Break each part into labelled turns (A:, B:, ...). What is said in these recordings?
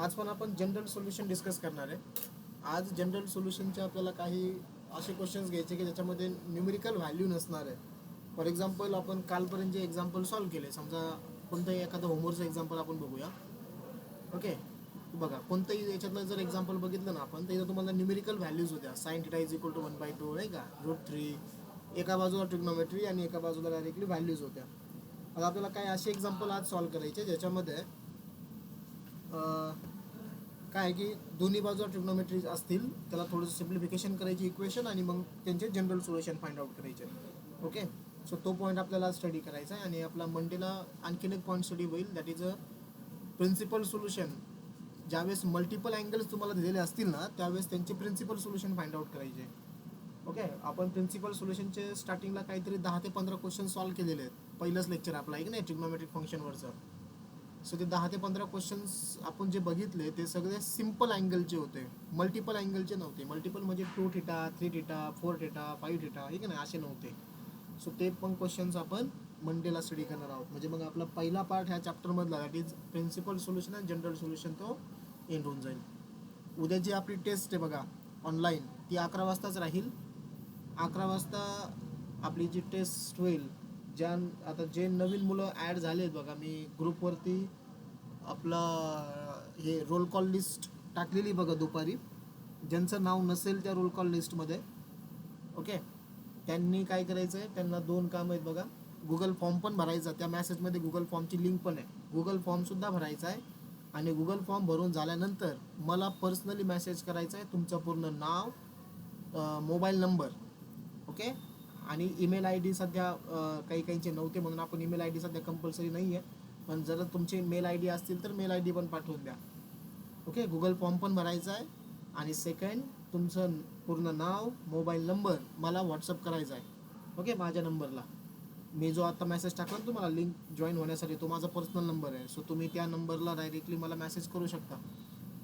A: आज पण आपण जनरल सोल्युशन डिस्कस करणार आहे. आज जनरल सोल्युशनचे आपल्याला काही असे क्वेश्चन्स घ्यायचे की ज्याच्यामध्ये न्यूमेरिकल व्हॅल्यू नसणार आहे. फॉर एक्झाम्पल आपण कालपर्यंत जे एक्झाम्पल सॉल्व्ह केले, समजा कोणतंही एखादं होमवर्कचं एक्झाम्पल आपण बघूया. ओके, बघा कोणतंही याच्यातलं जर एक्झाम्पल बघितलं ना आपण, तर इथं तुम्हाला न्यूमेरिकल व्हॅल्यूज होत्या. Sine theta is equal to 1/2 नाही का, √3. एका बाजूला ट्रिग्नोमेट्री आणि एका बाजूला डायरेक्टली व्हॅल्यूज होत्या. आता आपल्याला काय असे एक्झाम्पल आज सॉल्व्ह करायचे ज्याच्यामध्ये काय आहे की दोन्ही बाजूला ट्रिग्नोमेट्री असतील, त्याला थोडंसं सिम्प्लिफिकेशन करायची इक्वेशन आणि मग त्यांचे जनरल सोल्युशन फाइंड आउट करायचे. ओके, सो तो पॉईंट आपल्याला स्टडी करायचा आहे. आणि आपला मंडेला आणखीन एक पॉईंट स्टडी होईल, that is a principal solution. ज्यावेळेस मल्टिपल अँगल्स तुम्हाला दिलेले असतील ना, त्यावेळेस त्यांचे प्रिन्सिपल सोल्युशन फाइंड आउट करायचे. ओके, आपण प्रिन्सिपल सोल्युशनचे स्टार्टिंगला काहीतरी 10 ते 15 क्वेश्चन सॉल्व्ह केलेले आहेत. पहिलंच लेक्चर आपला आहे की नाही ट्रिग्नोमेट्रिक फंक्शनवरचं. सो ते 10 ते 15 क्वेश्चन्स आपण जे बघितले ते सगळे सिम्पल अँगलचे होते, मल्टिपल अँगलचे नव्हते. मल्टिपल म्हणजे 2 थिटा, 3 थिटा, 4 थिटा, 5 थिटा, हे की नाही, असे नव्हते. सो ते पण क्वेश्चन्स आपण मंडेला स्टडी करणार आहोत. म्हणजे मग आपला पहिला पार्ट ह्या चॅप्टरमधला, that is principal solution and general solution, तो एंड होऊन जाईल. उद्याची आपली टेस्ट आहे बघा ऑनलाईन, ती 11 वाजताच राहील. 11 वाजता आपली जी टेस्ट होईल, आता जे नवीन मुलं ॲड झाले आहेत बघा, मी ग्रुपवरती आपला हे रोल कॉल लिस्ट टाकलेली बघा दुपारी. ज्यांचं नाव नसेल त्या रोल कॉल लिस्टमध्ये, ओके, त्यांनी काय करायचं आहे, त्यांना 2 कामं आहेत बघा. गुगल फॉर्म पण भरायचा, त्या मॅसेजमध्ये गुगल फॉर्मची लिंक पण आहे. गुगल फॉर्मसुद्धा भरायचा आहे. आणि गुगल फॉर्म भरून झाल्यानंतर मला पर्सनली मेसेज करायचा आहे, तुमचं पूर्ण नाव, मोबाईल नंबर, ओके, आणि ईमेल आय डी. सध्या काही काहींचे नव्हते म्हणून आपण ईमेल आय डी सध्या कंपल्सरी नाही आहे, पण जर तुमचे मेल आय डी असतील तर मेल आय डी पण पाठवून द्या. ओके, गुगल फॉर्म पण भरायचा आहे. आणि सेकंड, तुमचं पूर्ण नाव, मोबाईल नंबर मला व्हॉट्सअप करायचा आहे. ओके, माझ्या नंबरला. मी जो आता मेसेज टाकला ना तुम्हाला लिंक जॉईन होण्यासाठी, तो माझा पर्सनल नंबर आहे. सो तुम्ही त्या नंबरला डायरेक्टली मला मेसेज करू शकता.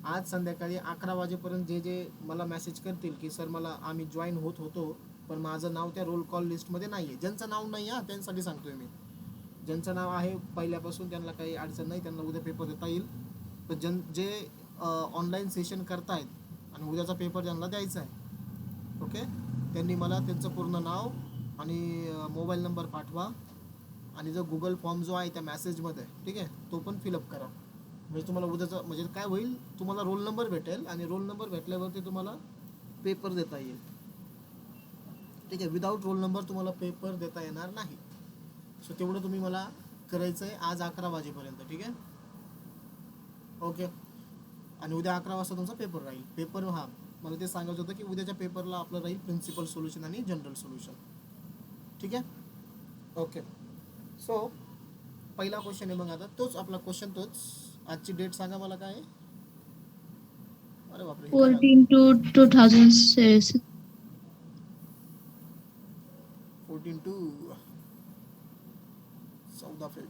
A: आज संध्याकाळी 11 वाजेपर्यंत जे मला मेसेज करतील की सर आम्ही जॉईन होत होतो, पण माझं नाव त्या रोल कॉल लिस्टमध्ये नाही आहे. ज्यांचं नाव नाही आहे त्यांच्यासाठी सांगतोय मी. ज्यांचं नाव आहे पहिल्यापासून त्यांना काही अडचण नाही, त्यांना उद्या पेपर देता येईल. पण जे ऑनलाईन सेशन करतायत आणि उद्याचा पेपर ज्यांना द्यायचा आहे, ओके, त्यांनी मला त्यांचं पूर्ण नाव आणि मोबाईल नंबर पाठवा. आणि जो गुगल फॉर्म जो आहे त्या मॅसेजमध्ये, ठीक आहे, तो पण फिलअप करा. म्हणजे तुम्हाला उद्याचं म्हणजे काय होईल, तुम्हाला रोल नंबर भेटेल आणि रोल नंबर भेटल्यावरती तुम्हाला पेपर देता येईल. ठीक आहे, विदाऊट रोल नंबर तुम्हाला पेपर देता येणार नाही. सो तेवढं तुम्ही मला करायचं आहे आज 11 वाजेपर्यंत, ठीक आहे. ओके, आणि उद्या 11 वाजता तुमचा पेपर राहील. पेपर, हां, मला ते सांगायचं होतं की उद्याच्या पेपरला आपलं राहील प्रिन्सिपल सोल्युशन आणि जनरल सोल्युशन, ठीक आहे. ओके, सो पहिला क्वेश्चन आहे. मग आता तोच आपला क्वेश्चन, तोच. आजची डेट सांगा मला काय आहे. अरे बापरे, हे काय झालं.
B: 14/2/2006.
A: 14/2, 14 फेब.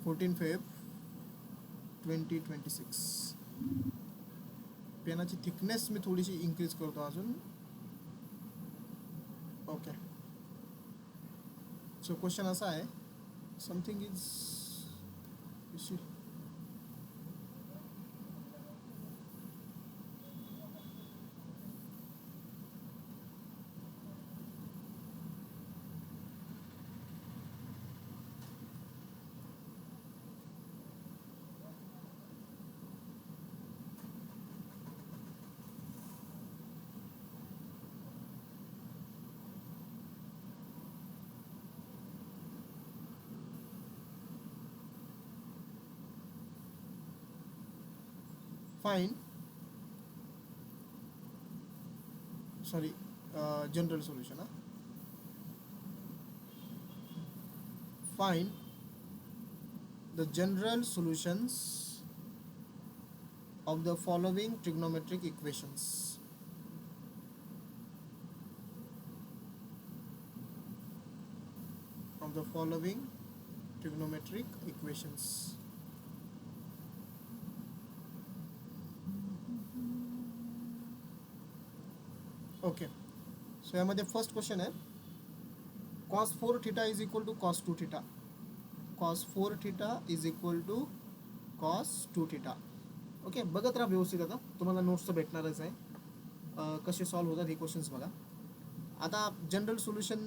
A: Fourteen Feb 2026. पेनाची थिकनेस मी थोडीशी इन्क्रीज करतो अजून. ओके, सो क्वेश्चन असा आहे, something is issue. Fine, sorry, general solution. Find the general solutions of the following trigonometric equations. Of the following trigonometric equations. Okay, so यामध्ये first question आहे, cos 4 theta is equal to cos 2 theta. Cos 4 theta is equal to cos 2 theta. Okay, बघत राहा व्यवस्थित. आता तुम्हाला notes तर भेटणारच आहे. कसे सॉल्व्ह होतात हे क्वेश्चन्स बघा. आता जनरल सोल्युशन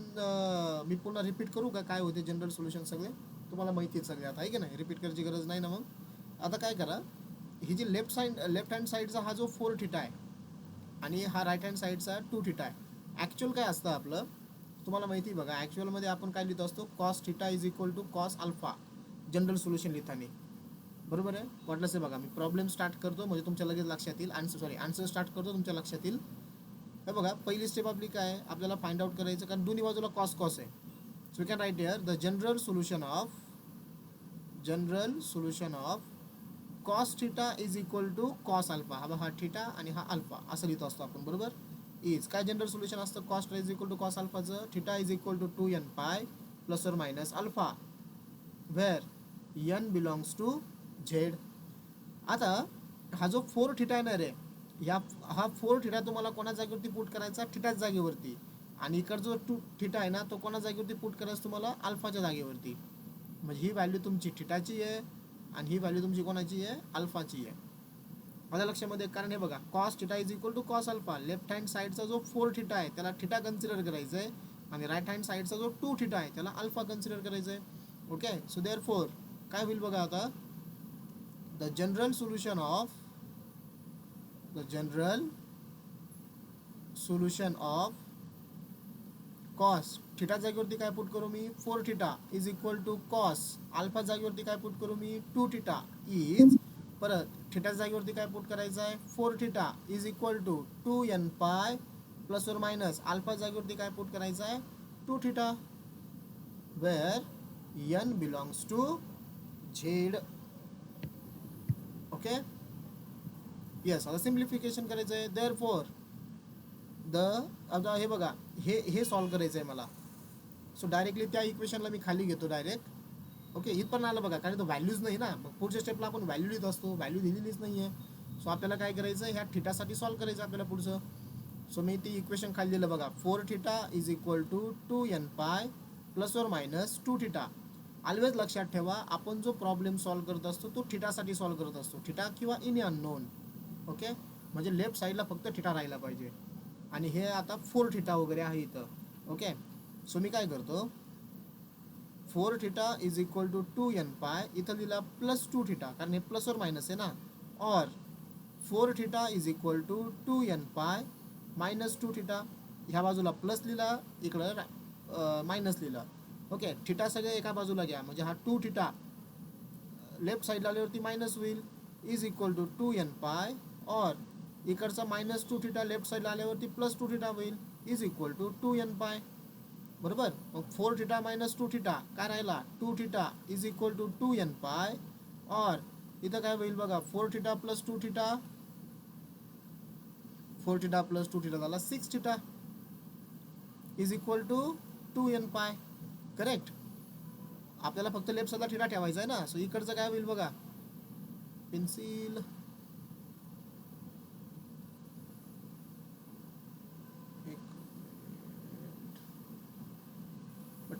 A: मी पुन्हा रिपीट करू का, काय होते जनरल सोल्युशन सगळे तुम्हाला माहिती आहे सगळे आता, आहे की नाही. रिपीट करायची गरज नाही ना. मग आता काय करा, ही जी लेफ्ट हँड साईडचा हा जो 4 थिटा आहे आणि हा राईट हँड साईडचा 2 थिटा आहे. ॲक्च्युअल काय असतं आपलं तुम्हाला माहिती आहे बघा. ॲक्च्युअलमध्ये आपण काय लिहित असतो, cos theta is equal to cos alpha general solution लिहिताना. बरोबर आहे. वाटलंच आहे बघा, मी प्रॉब्लेम स्टार्ट करतो म्हणजे तुमच्या लगेच लक्षात येईल. आन्सर स्टार्ट करतो तुमच्या लक्षात येईल. हे बघा, पहिली स्टेप आपली काय आहे, आपल्याला फाइंड आउट करायचं, कारण दोन्ही बाजूला कॉस कॉस आहे. So we can write here the general solution of cos theta is equal to cos alpha. हा थिटा आणि हा अल्फा असं लिहितो असतो आपण. बरोबर. इज काय जनरल सोल्युशन असतं, cos theta is equal to cos अल्फाचं. Theta is equal to 2n pi plus or minus alpha where n belongs to Z. आता हा जो 4 थिटा येणार आहे, हा 4 थिटा तुम्हाला कोणा जागेवरती पुट करायचा, थिटाच जागेवरती. आणि इकडचा जो 2 थिटा आहे ना, तो कोणा जागेवरती पुट करायचा तुम्हाला, अल्फाच्या जागेवरती. म्हणजे ही व्हॅल्यू तुमची थिटाची आहे आणि ही व्हॅल्यू तुमची कोणाची आहे, अल्फाची आहे. माझ्या लक्षामध्ये, कारण हे बघा, cos theta is equal to cos alpha. Left hand साईडचा जो 4 थिटा आहे त्याला थिटा कन्सिडर करायचं आहे आणि राईट हँड साईडचा जो 2 थिटा आहे त्याला अल्फा कन्सिडर करायचं आहे. ओके. सो देअरफॉर काय होईल बघा आता, the general solution of cos theta जागेवरती काय पुट करू मी, 4 theta is equal to cos alpha जागेवरती काय पुट करू मी, 2 थिटा इज, परत थिटा जागेवरती काय पुट करायचं आहे, 4 theta is equal to 2n pi plus or minus alpha जागेवरती काय पुट करायचं आहे, 2 theta where n belongs to Z. Okay. Yes, आता सिम्प्लिफिकेशन करायचं आहे. देअरफॉर आता हे बघा, हे सॉल्व्ह करायचं आहे मला. सो डायरेक्टली त्या इक्वेशनला मी खाली घेतो डायरेक्ट. ओके. इथं पण आलं बघा, कारण तो व्हॅल्यूज नाही ना. मग पुढच्या स्टेपला आपण व्हॅल्यू लिहित असतो, व्हॅल्यू दिलेलीच नाही आहे. सो आपल्याला काय करायचं, ह्या थिटासाठी सॉल्व्ह करायचं आपल्याला पुढचं. सो मी ती इक्वेशन खाली दिलं बघा, 4 theta is equal to 2n pi plus or minus 2 theta. Always लक्षात ठेवा, आपण जो प्रॉब्लेम सॉल्व्ह करत असतो तो थिटासाठी सॉल्व्ह करत असतो, थिटा किंवा इन अननोन. ओके. म्हणजे लेफ्ट साईडला फक्त थिटा राहायला पाहिजे. आणि हे आता 4 थिटा वगैरे आहे इथं. ओके. सो मी काय करतो, 4 theta is equal to 2n pi, इथं लिहिला प्लस 2 थिटा, कारण हे प्लस और मायनस आहे ना. और 4 theta is equal to 2n pi minus 2 theta. ह्या बाजूला प्लस लिहिला, इकडं मायनस लिहिला. ओके. थिटा सगळे एका बाजूला घ्या, म्हणजे हा 2 थिटा लेफ्ट साईडला आल्यावरती मायनस होईल, इज इक्वल टू 2n पाय, और इकडचा मायनस 2 थिटा लेफ्ट साईडला आल्यावरती प्लस 2 थिटा होईल, इज इक्वल टू 2n पाय. बरोबर. मग 4 थिटा मायनस 2 थिटा काय राहिला, 2 theta is equal to 2n पाय, और इथं काय होईल बघा, 4 theta plus 2 theta, 4 theta plus 2 theta झाला 6 theta is equal to 2n पाय. करेक्ट. आपल्याला फक्त लेफ्ट साईडला थिटा ठेवायचा आहे ना. सो इकडचं काय होईल बघा, पेन्सिल,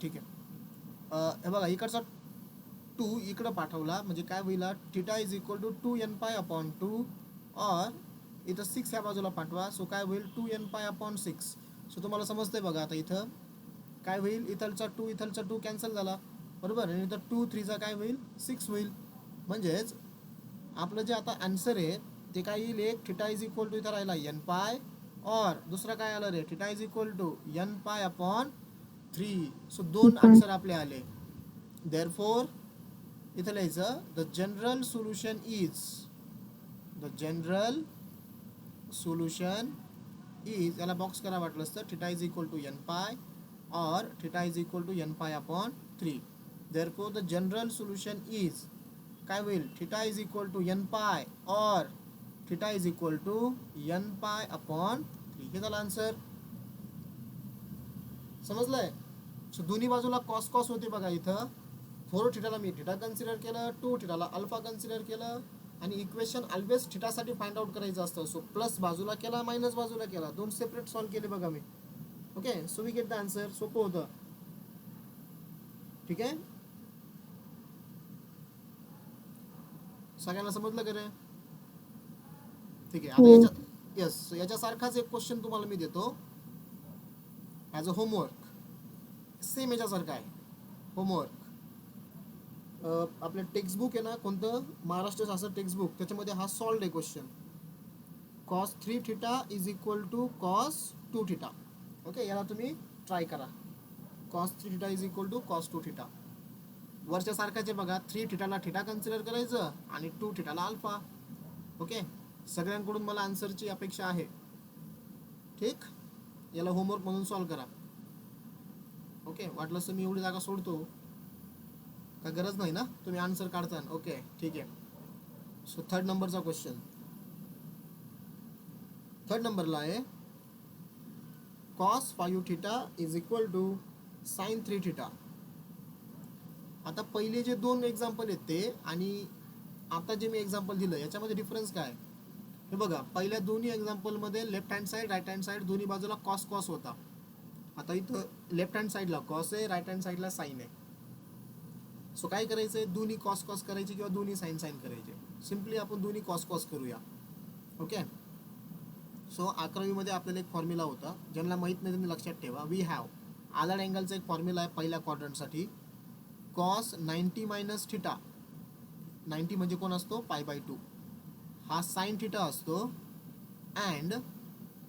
A: ठीक आहे. हे बघा, इकडचा 2 इकडं पाठवला म्हणजे काय होईल, theta is equal to 2n पाय अपॉन 2, और इथं 6 या बाजूला पाठवा. सो काय होईल, 2n पाय अपॉन 6. सो तुम्हाला समजतंय बघा आता इथं काय होईल, इथलचा 2 कॅन्सल झाला. बरोबर. आणि इथं 2 3 काय होईल, 6 होईल. म्हणजेच आपलं जे आता आन्सर आहे ते काय येईल, एक थिटा इज इक्वल टू इथं राहिला n पाय, और दुसरा काय आलं रे, theta is equal to n pi upon 3. So 2 answer आपले आले. देअरफॉर इथं लिहायचं, द जनरल सोल्युशन इज, याला बॉक्स करा वाटलंच तर, theta is equal to n pi, or theta is equal to n pi upon 3. Therefore the general solution is काय होईल, theta is equal to n pi, or theta is equal to n pi upon 3. हे झालं answer. समजलंय. So दोन्ही बाजूला cos cos होते बघा. इथं 4 थिटाला मी theta consider केलं, 2 थिटाला अल्फा कन्सिडर केलं, आणि इक्वेशन ऑलवेज थिटासाठी फाइंड आउट करायचं असतं. सो प्लस बाजूला केला, मायनस बाजूला केला, 2 सेपरेट सॉल्व्ह केले बघा मी. Okay. So we get the answer. सोपं होतं. ठीक आहे, सगळ्यांना समजलं का रे? ठीक आहे, आता
B: हो.
A: याच्यात यस याच्यासारखाच एक क्वेश्चन तुम्हाला मी देतो ॲज अ होमवर्क. सेम याच्यासारखा आहे होमवर्क. आपलं टेक्स्टबुक आहे ना कोणतं, महाराष्ट्र शास्त्र टेक्स्टबुक, त्याच्यामध्ये हा सॉल्ड आहे question. Cos 3 theta is equal to cos 2 theta. Okay, याला तुम्ही ट्राय करा. Cos 3 theta is equal to cos 2 theta. वरच्या सारखाचे बघा, 3 थिटाला थिटा कन्सिडर करायचं आणि 2 थिटाला अल्फा. ओके, सगळ्यांकडून मला आन्सरची अपेक्षा आहे. ठीक, याला होमवर्क म्हणून सॉल्व करा. ओके, वाटलं तर मी एवढी जागा सोडतो का, गरज नाही ना, तुम्ही आन्सर काढता. ओके ठीक आहे. सो थर्ड नंबरचा क्वेश्चन, थर्ड नंबरला आहे cos 5 theta is equal to sine 3 theta. आता पहिले जे दोन एक्झाम्पल आहेत ते आणि आता जे मी एक्झाम्पल दिलं याच्यामध्ये डिफरन्स काय? हे बघा, पहिल्या दोन्ही एक्झाम्पलमध्ये left hand side right hand side दोन्ही बाजूला कॉस कॉस होता. आता इथं लेफ्ट हँड साईडला कॉस आहे, राईट हँड साईडला साईन आहे. सो काय करायचं आहे, दोन्ही कॉस कॉस करायचे किंवा दोन्ही साईन साईन करायचे. सिम्पली आपण दोन्ही कॉस कॉस करूया. ओके, सो 11वीमध्ये आपल्याला एक फॉर्म्युला होता, ज्यांना माहीत नाही त्यांनी लक्षात ठेवा. वी हॅव आलाड अँगलचा एक फॉर्म्युला आहे पहिल्या क्वाड्रंटसाठी. कॉस 90 मायनस थिटा, 90 म्हणजे कोण असतो, π/2, हा साइन थिटा असतो. And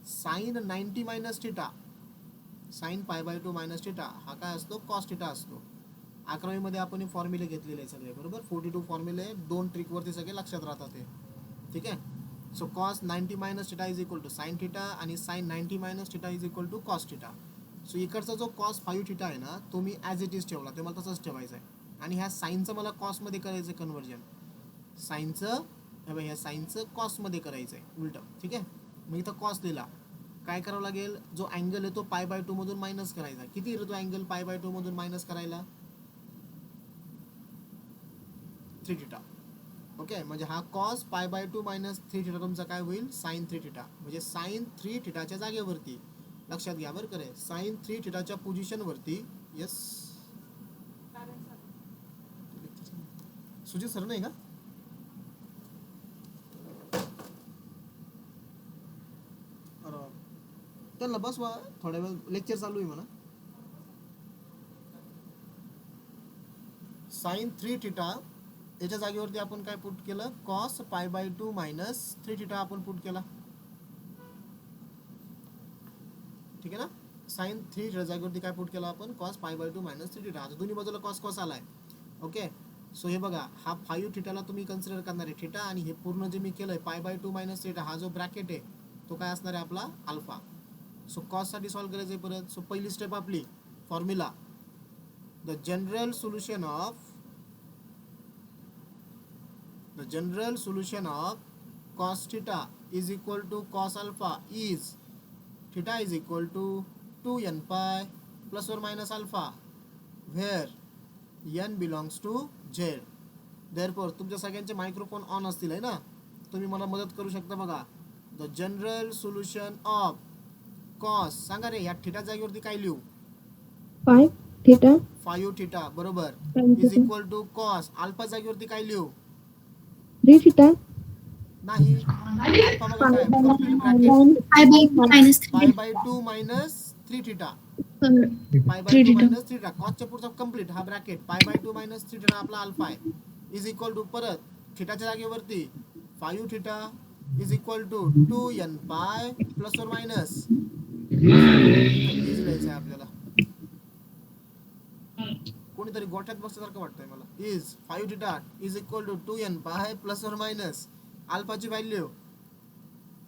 A: sine 90 minus theta, sine π/2 minus theta हा काय असतो, कॉस थिटा असतो. 11वीमध्ये आपण हे फॉर्म्युले घेतलेले आहे सगळे, बरोबर. 42 फॉर्म्युले, 2 ट्रिकवरती सगळे लक्षात राहतात ते. ठीक आहे, so cos 90 minus theta is equal to sine theta आणि sine 90 minus theta is equal to cos theta. So इकडचा जो कॉस 5 थिटा आहे ना, तो मी ॲज इट इज ठेवला, ते मला तसंच ठेवायचं आहे. आणि ह्या साईनचं मला कॉसमध्ये करायचं आहे कन्व्हर्जन. साईनचं ह्या साईनचं कॉसमध्ये करायचं आहे उलटं. ठीक आहे, मग इथं कॉस दिला, काय करावं लागेल, जो अँगल आहे तो π/2 मधून मायनस करायचा. किती येतो अँगल π/2 मधून मायनस करायला, 3 थिटा. ओके, म्हणजे हा कॉस π/2 मायनस 3 थिटा तुमचा काय होईल, साइन 3 थिटा. म्हणजे साइन 3 थिटाच्या जागेवरती, लक्षात घ्या बरं करे, साइन 3 थिटाच्या पोझिशनवरती. यस, सुजित सर नाही का? त्यांना बसवा, थोड्या वेळ लेक्चर चालू आहे म्हणा. साइन 3 थिटा याच्या जागेवरती आपण काय पुट केलं, कॉस π/2 मायनस 3 थिटा आपण पुट केला. ठीक आहे ना, साइन 3 थिटा जागेवरती काय पुट केला आपण, कॉस π/2 मायनस 3 थिटा. आता दोन्ही बाजूला कॉस कॉस आलाय. ओके, सो हे बघा, हा 5 थिटाला तुम्ही कन्सिडर करणार आहे थिटा, आणि हे पूर्ण जे मी केलंय π/2 मायनस थिटा, हा जो ब्रॅकेट आहे तो काय असणार आहे आपला, अल्फा. सो कॉससाठी सॉल्व्ह करायचं आहे परत. सो पहिली स्टेप आपली formula, the general solution of cos theta is equal to cos alpha is theta is equal to 2n pi plus or minus alpha where n belongs to z. Therefore तुमच्या सगळ्यांचे microphone on असतील आहे ना, तुम्ही मला मदत करू शकता बघा. The general solution of cos, सांगा रे, या थिटा जागेवरती काय लिहू,
B: 5 थिटा
A: 5 थिटा बरोबर,
B: Sin
A: is
B: theta.
A: Equal to cos alpha जागेवरती काय लिहू,
B: 3 थिटा
A: नाही, अल्फा बघा काय, complete bracket π/2 minus 3 theta,
B: 3
A: π/2
B: theta
A: minus 3 theta, कॉसच्या पुढचा कम्प्लीट हा ब्रॅकेट, π/2 मायनस 3 थिटा आपला अल्फा आहे, इज इक्वल टू परत थिटाच्या जागेवरती 5 theta is equal to 2n pi plus or minus, is लिहायचं आहे आपल्याला. कोणीतरी गोठ्यात बसल्यासारखं वाटतंय मला. Is 5 theta is equal to 2n pi plus or minus अल्फाची व्हॅल्यू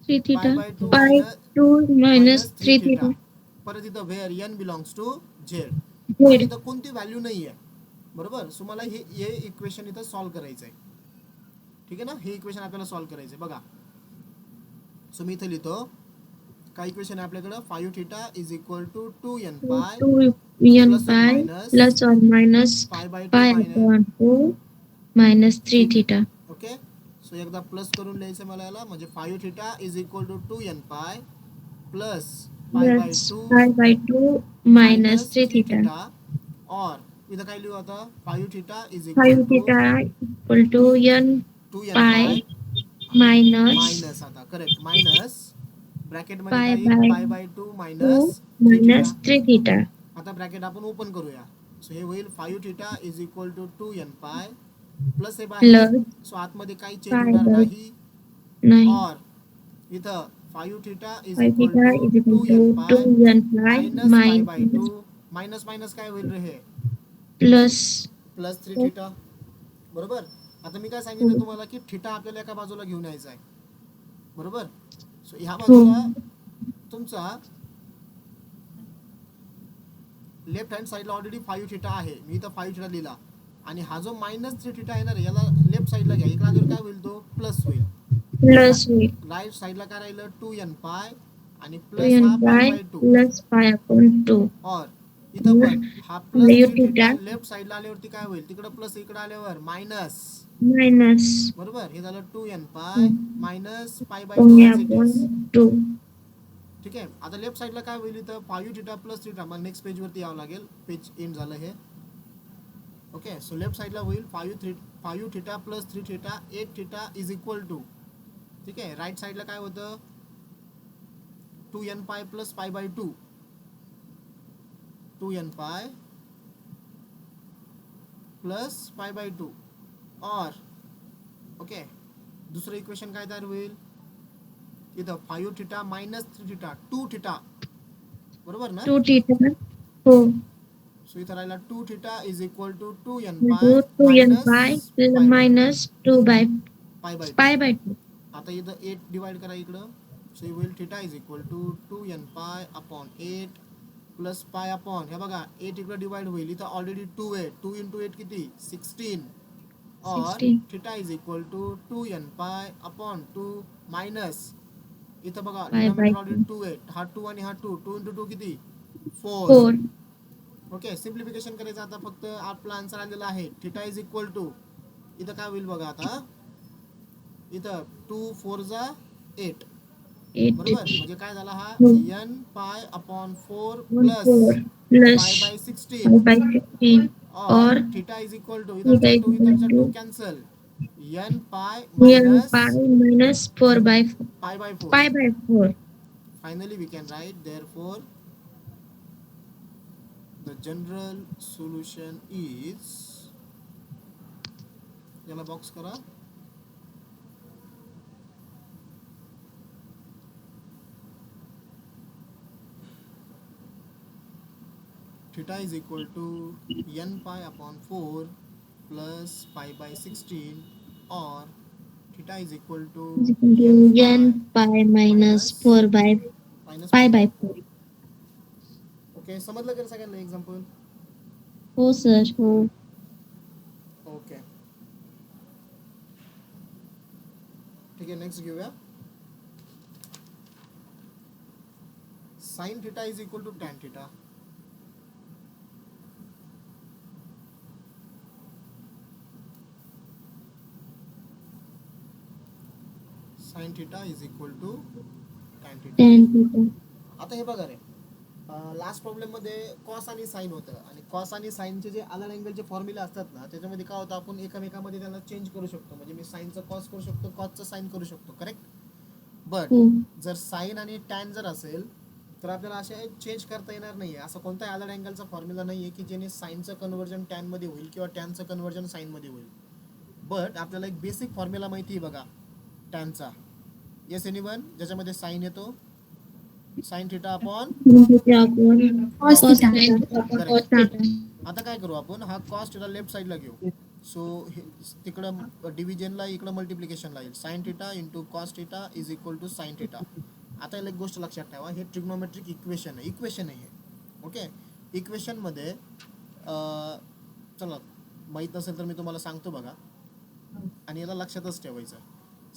B: 3 थिटा
A: π/2
B: π/2 मायनस 3 थिटा.
A: परत इथं where n belongs to Z,
B: Z.
A: आणि इथं कोणती व्हॅल्यू नाही आहे, बरोबर. सो मला हे इक्वेशन इथं सॉल्व्ह करायचं आहे. ठीक आहे ना, हे इक्वेशन आपल्याला सॉल्व्ह करायचं आहे बघा. सो मी इथं लिहितो, काय इक्वेशन आहे आपल्याकडं, 5 theta is equal to 2n पाय
B: 2n pi plus or minus π/2 minus 3 theta.
A: Okay, so एकदा प्लस करून लिहायचं मला याला, म्हणजे 5 theta is equal to 2n pi plus
B: plus π/2 minus 3 theta
A: और इथं काय लिहू आता 5 theta is
B: 5
A: equal to
B: theta equal to n
A: 2n
B: pi
A: pi
B: minus
A: minus आता करेक्ट मायनस ब्रॅकेट मध्ये
B: pi
A: काय येईल
B: by
A: pi by 2
B: 2
A: minus 3 theta.
B: minus 3 theta
A: आता ब्रॅकेट आपण ओपन करूया. सो हे होईल 5 theta is equal to 2n pi plus हे बाहेर
B: plus
A: सो आतमध्ये काही चेंज
B: pi
A: होणार
B: by
A: नाही
B: 9.
A: और इथं 5 theta is
B: 5
A: equal
B: theta
A: to
B: is equal
A: 2n
B: to
A: pi
B: 2n pi
A: minus pi by 2
B: minus
A: minus minus काय होईल रे हे
B: plus
A: प्लस 3
B: 4.
A: थिटा. बरोबर. आता मी काय सांगितलं तुम्हाला की थिटा आपल्याला एका बाजूला घेऊन यायचा आहे. बरोबर. सो ह्या बाजूला तुमचा लेफ्ट हँड साईडला ऑलरेडी 5 थिटा आहे. मी इथं 5 थिटा लिहिला आणि हा जो मायनस 3 थिटा आहे ना रे, याला लेफ्ट साईडला घ्या. इकडे आल्यावर काय होईल तो प्लस होईल.
B: Plus with
A: राईट साईडला काय राहिलं 2n पाय आणि प्लस
B: 2n
A: हा pi
B: pi
A: by 2
B: plus pi upon 2.
A: और इथं पण हा plus
B: value
A: 3 theta
B: theta
A: left साईडला आल्यावरती काय होईल तिकडं प्लस इकडे आल्यावर मायनस.
B: minus
A: बरोबर. हे झालं 2n pi minus pi by 2
B: pi
A: as it
B: upon
A: is.
B: 2.
A: ठीक आहे. आता लेफ्ट साईडला काय होईल इथं 5 थिटा प्लस थिटा. मला नेक्स्ट पेजवरती यावं लागेल. पेज एंड झालं हे. ओके. सो लेफ्ट साईडला होईल 5 theta plus 3 theta 8 theta is equal to. ठीक आहे. राईट साईडला काय होतं 2n pi plus pi by 2 2n pi plus pi by 2 और ओके दुसरं इक्वेशन काय तयार होईल इथं 5 थिटा मायनस 3 थिटा 2 थिटा. बरोबर ना.
B: 2 theta. Oh,
A: सो इथं राहिला 2 theta is equal to 2n
B: into
A: pi
B: 2n
A: minus
B: pi
A: pi by
B: minus 2 by
A: pi by 2.
B: pi by 2.
A: आता इथं 8 डिवाइड करा इकडं. सो हे होईल theta is equal to 2n pi upon 8 plus pi upon हे बघा 8 इकडं डिवाइड होईल. इथं ऑलरेडी 2 आहे. 2 इंटू 8 किती 16 और
B: 16.
A: Theta is equal to 2n पाय अपॉन 2 मायनस इथं बघा
B: Pi by
A: डिनॉमिनेटर ऑलरेडी 2 आहे. हा 2 आणि हा 2 2 इंटू 2 किती 4.
B: 4.
A: ओके. सिम्प्लिफिकेशन करायचं आता फक्त आपला आन्सर आलेला आहे थिटा इज इक्वल टू इथं काय होईल बघा आता इथं 2 4 जा 8.
B: 8
A: बरोबर. म्हणजे काय झाला हा
B: हो.
A: n pi upon 4
B: 4
A: plus
B: plus
A: pi by 16
B: pi by 16
A: or
B: or
A: theta is equal to
B: theta
A: इधरचा
B: is
A: 2
B: equal
A: इधरचा 2
B: to
A: cancel n pi
B: n
A: minus
B: pi minus 4 by 4.
A: Pi by 4.
B: Pi by 4.
A: Finally we can write therefore the general solution is याला box करा theta is equal to n pi upon 4 plus pi by 16 or theta is equal to
B: Is equal to n pi minus 4 by
A: minus
B: pi by 4.
A: Okay. समजलं का सगळ्यांना example.
B: हो sir. हो.
A: Okay. ठीक आहे. Next घेऊया. Sine theta is equal to tan theta. Sine theta is equal to tan theta.
B: Tan theta.
A: आता हे बघा रे लास्ट प्रॉब्लेम मध्ये कॉस आणि साइन होतं आणि कॉस आणि साइनचे जे अलग अँगलचे फॉर्म्युला असतात ना त्याच्यामध्ये काय होतं आपण एकमेकांमध्ये त्याला चेंज करू शकतो. म्हणजे मी साइनचं कॉस करू शकतो कॉसचं साइन करू शकतो. करेक्ट. बट
B: हो.
A: जर साइन आणि टॅन जर असेल तर आपल्याला असे चेंज करता येणार नाही आहे. असं कोणताही अलग अँगलचा फॉर्म्युला नाही आहे की ज्याने साइनचं कन्व्हर्जन टॅनमध्ये होईल किंवा टॅनचं कन्व्हर्जन साइनमध्ये होईल. बट आपल्याला एक बेसिक फॉर्म्युला माहिती आहे बघा टॅनचा. येस एनीवन ज्याच्यामध्ये साइन येतो sine theta upon
B: Theta upon cos theta. Cos theta.
A: आता काय करू आपण हा कॉस थीटा लेफ्ट साईडला घेऊ. सो तिकडं डिव्हिजनला इकडं मल्टिप्लिकेशनला येईल sine theta into cos theta is equal to sine theta. आता याला एक गोष्ट लक्षात ठेवा हे ट्रिग्नोमेट्रिक इक्वेशन आहे हे. ओके. इक्वेशनमध्ये चला माहीत नसेल तर मी तुम्हाला सांगतो बघा आणि याला लक्षातच ठेवायचं.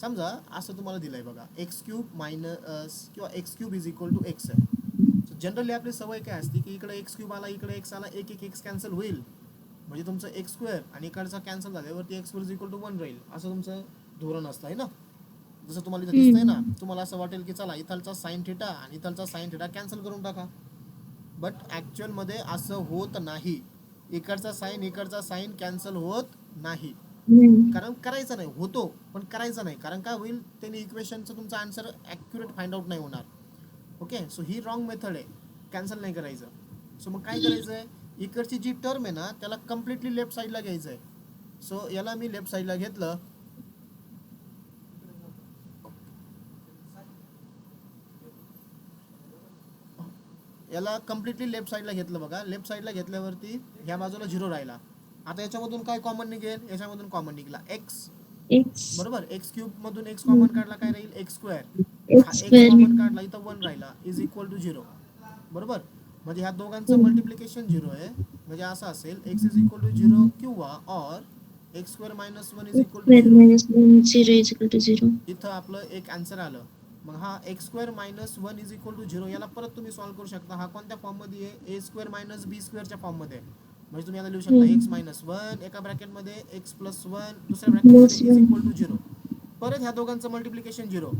A: समजा असं तुम्हाला दिलं आहे बघा एक्स क्यूब मायनस किंवा x cube is equal to x आहे. सो जनरली आपली सवय काय असते की इकडे एक्स क्यूब आला इकडे एक्स आला एक एक्स कॅन्सल होईल म्हणजे तुमचं एक्स स्क्वेअर आणि इकडचा कॅन्सल झाल्यावरती x square is equal to 1 राहील असं तुमचं धोरण असतं आहे ना. जसं तुम्हाला इथं दिसतंय ना तुम्हाला असं वाटेल की चला इथलचा साइन थीटा आणि इथलचा साइन थीटा कॅन्सल करून टाका. बट ॲक्च्युअलमध्ये असं होत नाही. इकडचा साईन कॅन्सल होत नाही,
B: नाही.
A: कारण करायचं नाही, होतो पण करायचं नाही, कारण काय होईल त्यांनी इक्वेशनचं तुमचा आन्सर ॲक्युरेट फाइंड आउट नाही होणार. ओके, सो ही रॉंग मेथड आहे, कॅन्सल नाही करायचं. सो मग काय करायचं आहे, इकडची जी टर्म आहे ना त्याला कम्प्लिटली लेफ्ट साईडला घ्यायचं आहे. सो याला मी लेफ्ट साईडला घेतलं, याला कम्प्लिटली लेफ्ट साईडला घेतलं बघा. लेफ्ट साईडला घेतल्यावरती ह्या बाजूला 0 राहिला. आता याच्यामधून काय कॉमन निघेल, याच्यामधून कॉमन निघला एक्स,
B: एक्स.
A: बरोबर. एक्स क्यूब मधून एक्स कॉमन काढला, काय राहील एक्स स्क्वेअर. हा
B: एक्स
A: एक्स
B: स्क्वेअर.
A: कॉमन काढला, इथं 1 राहिला, इज इक्वल टू 0, बरोबर. म्हणजे ह्या दोघांचं मल्टिप्लिकेशन 0 आहे, म्हणजे असं असेल एक्स इज इक्वल टू 0 किंवा or x square minus 1 is equal to
B: square
A: 0.
B: Minus 1 0 is equal to 0.
A: इथं आपलं एक आन्सर आलं. मग हा x square minus 1 is equal to 0 याला परत तुम्ही सॉल्व्ह करू शकता. हा कोणत्या फॉर्ममध्ये आहे, ए स्क्वेअर मायनस बी स्क्वेअरच्या फॉर्ममध्ये आहे. म्हणजे तुम्ही आता लिहू शकता एक्स मायनस 1 एका ब्रॅकेटमध्ये, एक्स प्लस 1 दुसऱ्या ब्रॅकेटमध्ये, इज इक्वल टू 0. परत ह्या दोघांचं मल्टिप्लिकेशन 0,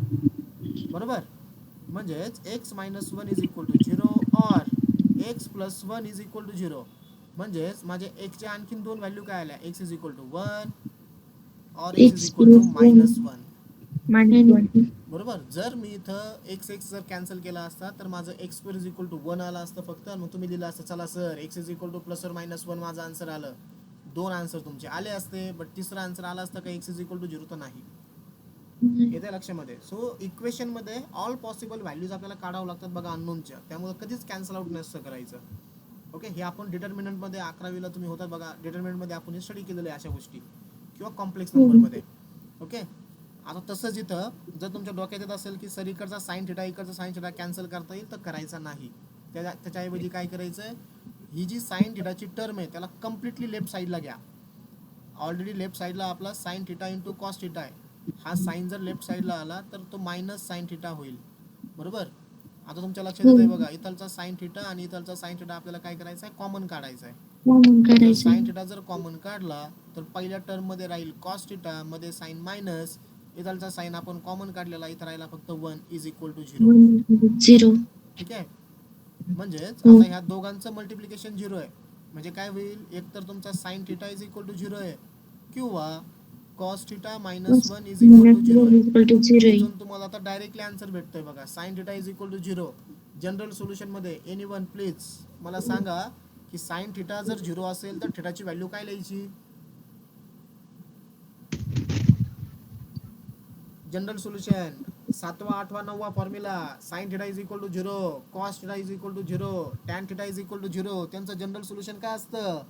A: बरोबर. म्हणजेच x minus 1 is equal to 0 or x plus 1 is equal to 0. म्हणजेच माझे एक्सच्या आणखीन दोन व्हॅल्यू काय आल्या, x is equal to 1 or x is equal to minus 1, बरोबर. जर मी इथं एक्स एक्स जर कॅन्सल केला असता तर माझं x square is equal to 1 आला असतं फक्त. मग तुम्ही दिलं असतं चला sir x is equal to plus or minus 1 माझं आन्सर आलं. दोन आन्सर तुमचे आले असते, बट तिसरा आन्सर आला असता का एक्स इज इक्वल टू 0 तर नाही. येते लक्षामध्ये. सो इक्वेशनमध्ये ऑल पॉसिबल व्हॅल्यूज आपल्याला काढावं लागतात बघा अननोनच्या, त्यामुळे कधीच कॅन्सल आउट नसतं करायचं. ओके, हे आपण डिटर्मिनंटमध्ये 11वीला तुम्ही होतात बघा, डिटर्मिनंटमध्ये आपण स्टडी केलेलं आहे अशा गोष्टी, किंवा कॉम्प्लेक्स नंबरमध्ये. ओके, आता तसंच इथं जर तुमच्या डोक्यात येत असेल की सर इकडचा साईन थिटा इकडचा साईन थिटा कॅन्सल करता येईल, तर करायचा नाही. त्याच्याऐवजी काय करायचं आहे, ही जी साईन थिटाची टर्म आहे त्याला कम्प्लिटली लेफ्ट साईडला घ्या. ऑलरेडी लेफ्ट साईडला आपला sine theta into cos theta आहे. हा साईन जर लेफ्ट साईडला आला तर तो मायनस साईन थिटा होईल, बरोबर. आता तुमच्या लक्षात येत आहे बघा, इथलचा साईन थिटा आणि इथलचा साईन थिटा आपल्याला काय करायचं आहे, कॉमन काढायचा आहे. जर साईन थिटा जर कॉमन काढला तर पहिल्या टर्म मध्ये राहील कॉस थिटा, मध्ये साईन मायनस, इथलचा साईन आपण कॉमन काढलेला, इथं राहिला फक्त 1 इज इक्वल टू 0. ठीक आहे, म्हणजेच आता ह्या दोघांचं मल्टिप्लिकेशन 0 आहे. म्हणजे काय होईल, एक तर तुमचा sine theta is equal to 0 आहे किंवा cos theta minus 1 is equal to 0 आहे. इथून तुम्हाला आता डायरेक्टली आन्सर भेटतोय बघा, sine theta is equal to 0. General solution मध्ये एनीवन प्लीज मला सांगा की साईन थिटा जर 0 असेल तर थिटाची व्हॅल्यू काय लिहायची. जनरल सोल्युशन 7वा 8वा 9वा formula, sine theta is equal to 0, cos theta is equal to 0, tan theta is equal to 0. त्यांचं जनरल सोल्युशन काय असतं.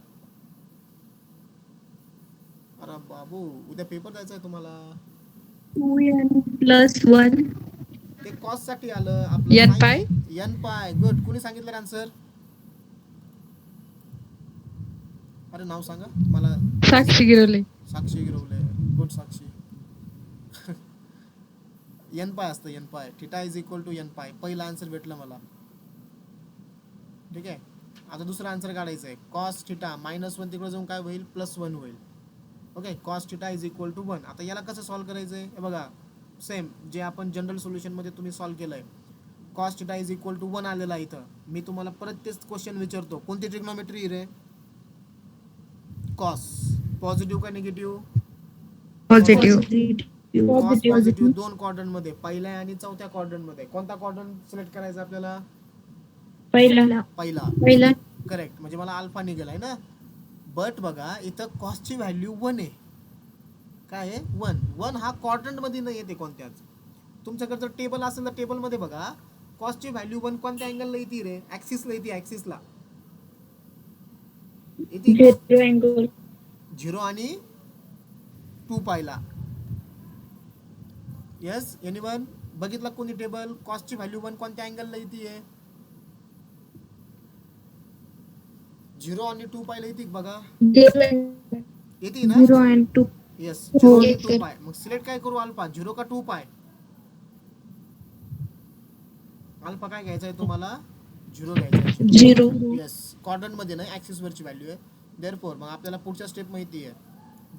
A: अरे बाबू, उद्या पेपर द्यायचा आहे तुम्हाला.
B: 2n+1
A: ते कॉस साठी आलं आपलं
C: n pi.
A: N pi. Good, कुणी सांगितलं आन्सर. अरे नाव सांगा मला.
C: साक्षी गिरवले.
A: साक्षी गिरवले, गुड साक्षी. एन पाय असतं, n pi. Theta is equal to N pi. पहिला आन्सर भेटला मला. ठीक आहे, आता दुसरा आन्सर काढायचा आहे. कॉस थिटा मायनस 1 तिकडे जाऊन काय होईल, +1 होईल. Okay, cos theta is equal to 1. आता याला कसं सॉल्व्ह करायचं आहे, हे बघा सेम जे आपण जनरल सोल्युशनमध्ये तुम्ही सॉल्व्ह केलं आहे. Cos theta is equal to 1 आलेला इथं. मी तुम्हाला परत तेच क्वेश्चन विचारतो, कोणती ट्रिग्नोमेट्री रे. कॉस पॉझिटिव्ह का निगेटिव्ह.
C: पॉझिटिव्ह.
A: कॉस पॉझिटिव्ह दोन क्वाड्रंट मध्ये, पहिल्या आणि चौथ्या क्वाड्रंट मध्ये. कोणता क्वाड्रंट सिलेक्ट करायचा आपल्याला, पहिला. करेक्ट, म्हणजे मला अल्फा निघाला आहे ना. बट बघा इथं कॉसची व्हॅल्यू 1 आहे. काय आहे, 1 हा क्वाड्रंट मध्ये नाही येते कोणत्याच. तुमच्याकडे जर टेबल असेल तर टेबल मध्ये बघा कॉसची व्हॅल्यू 1 कोणत्या अँगलला येते रे, ऍक्सिसला येते. ऍक्सिसला येते 0 आणि 2 पायला. येस, एनीवन बघितला कोणी टेबल, कॉसची व्हॅल्यू 1 कोणत्या अँगलला येते, 0 आणि 2 पायला येते बघा, येते ना.
B: 0 and 2.
A: येस, 0 आणि 2 पाय. मग सिलेक्ट काय करू, अल्फा 0 का 2 पाय. अल्फा काय घ्यायचा आहे तुम्हाला, 0 घ्यायचा आहे.
B: 0.
A: येस, क्वाड्रंट मध्ये नाही, ऍक्सिस वरची व्हॅल्यू आहे. देअरफॉर मग आपल्याला पुढच्या स्टेप माहिती आहे.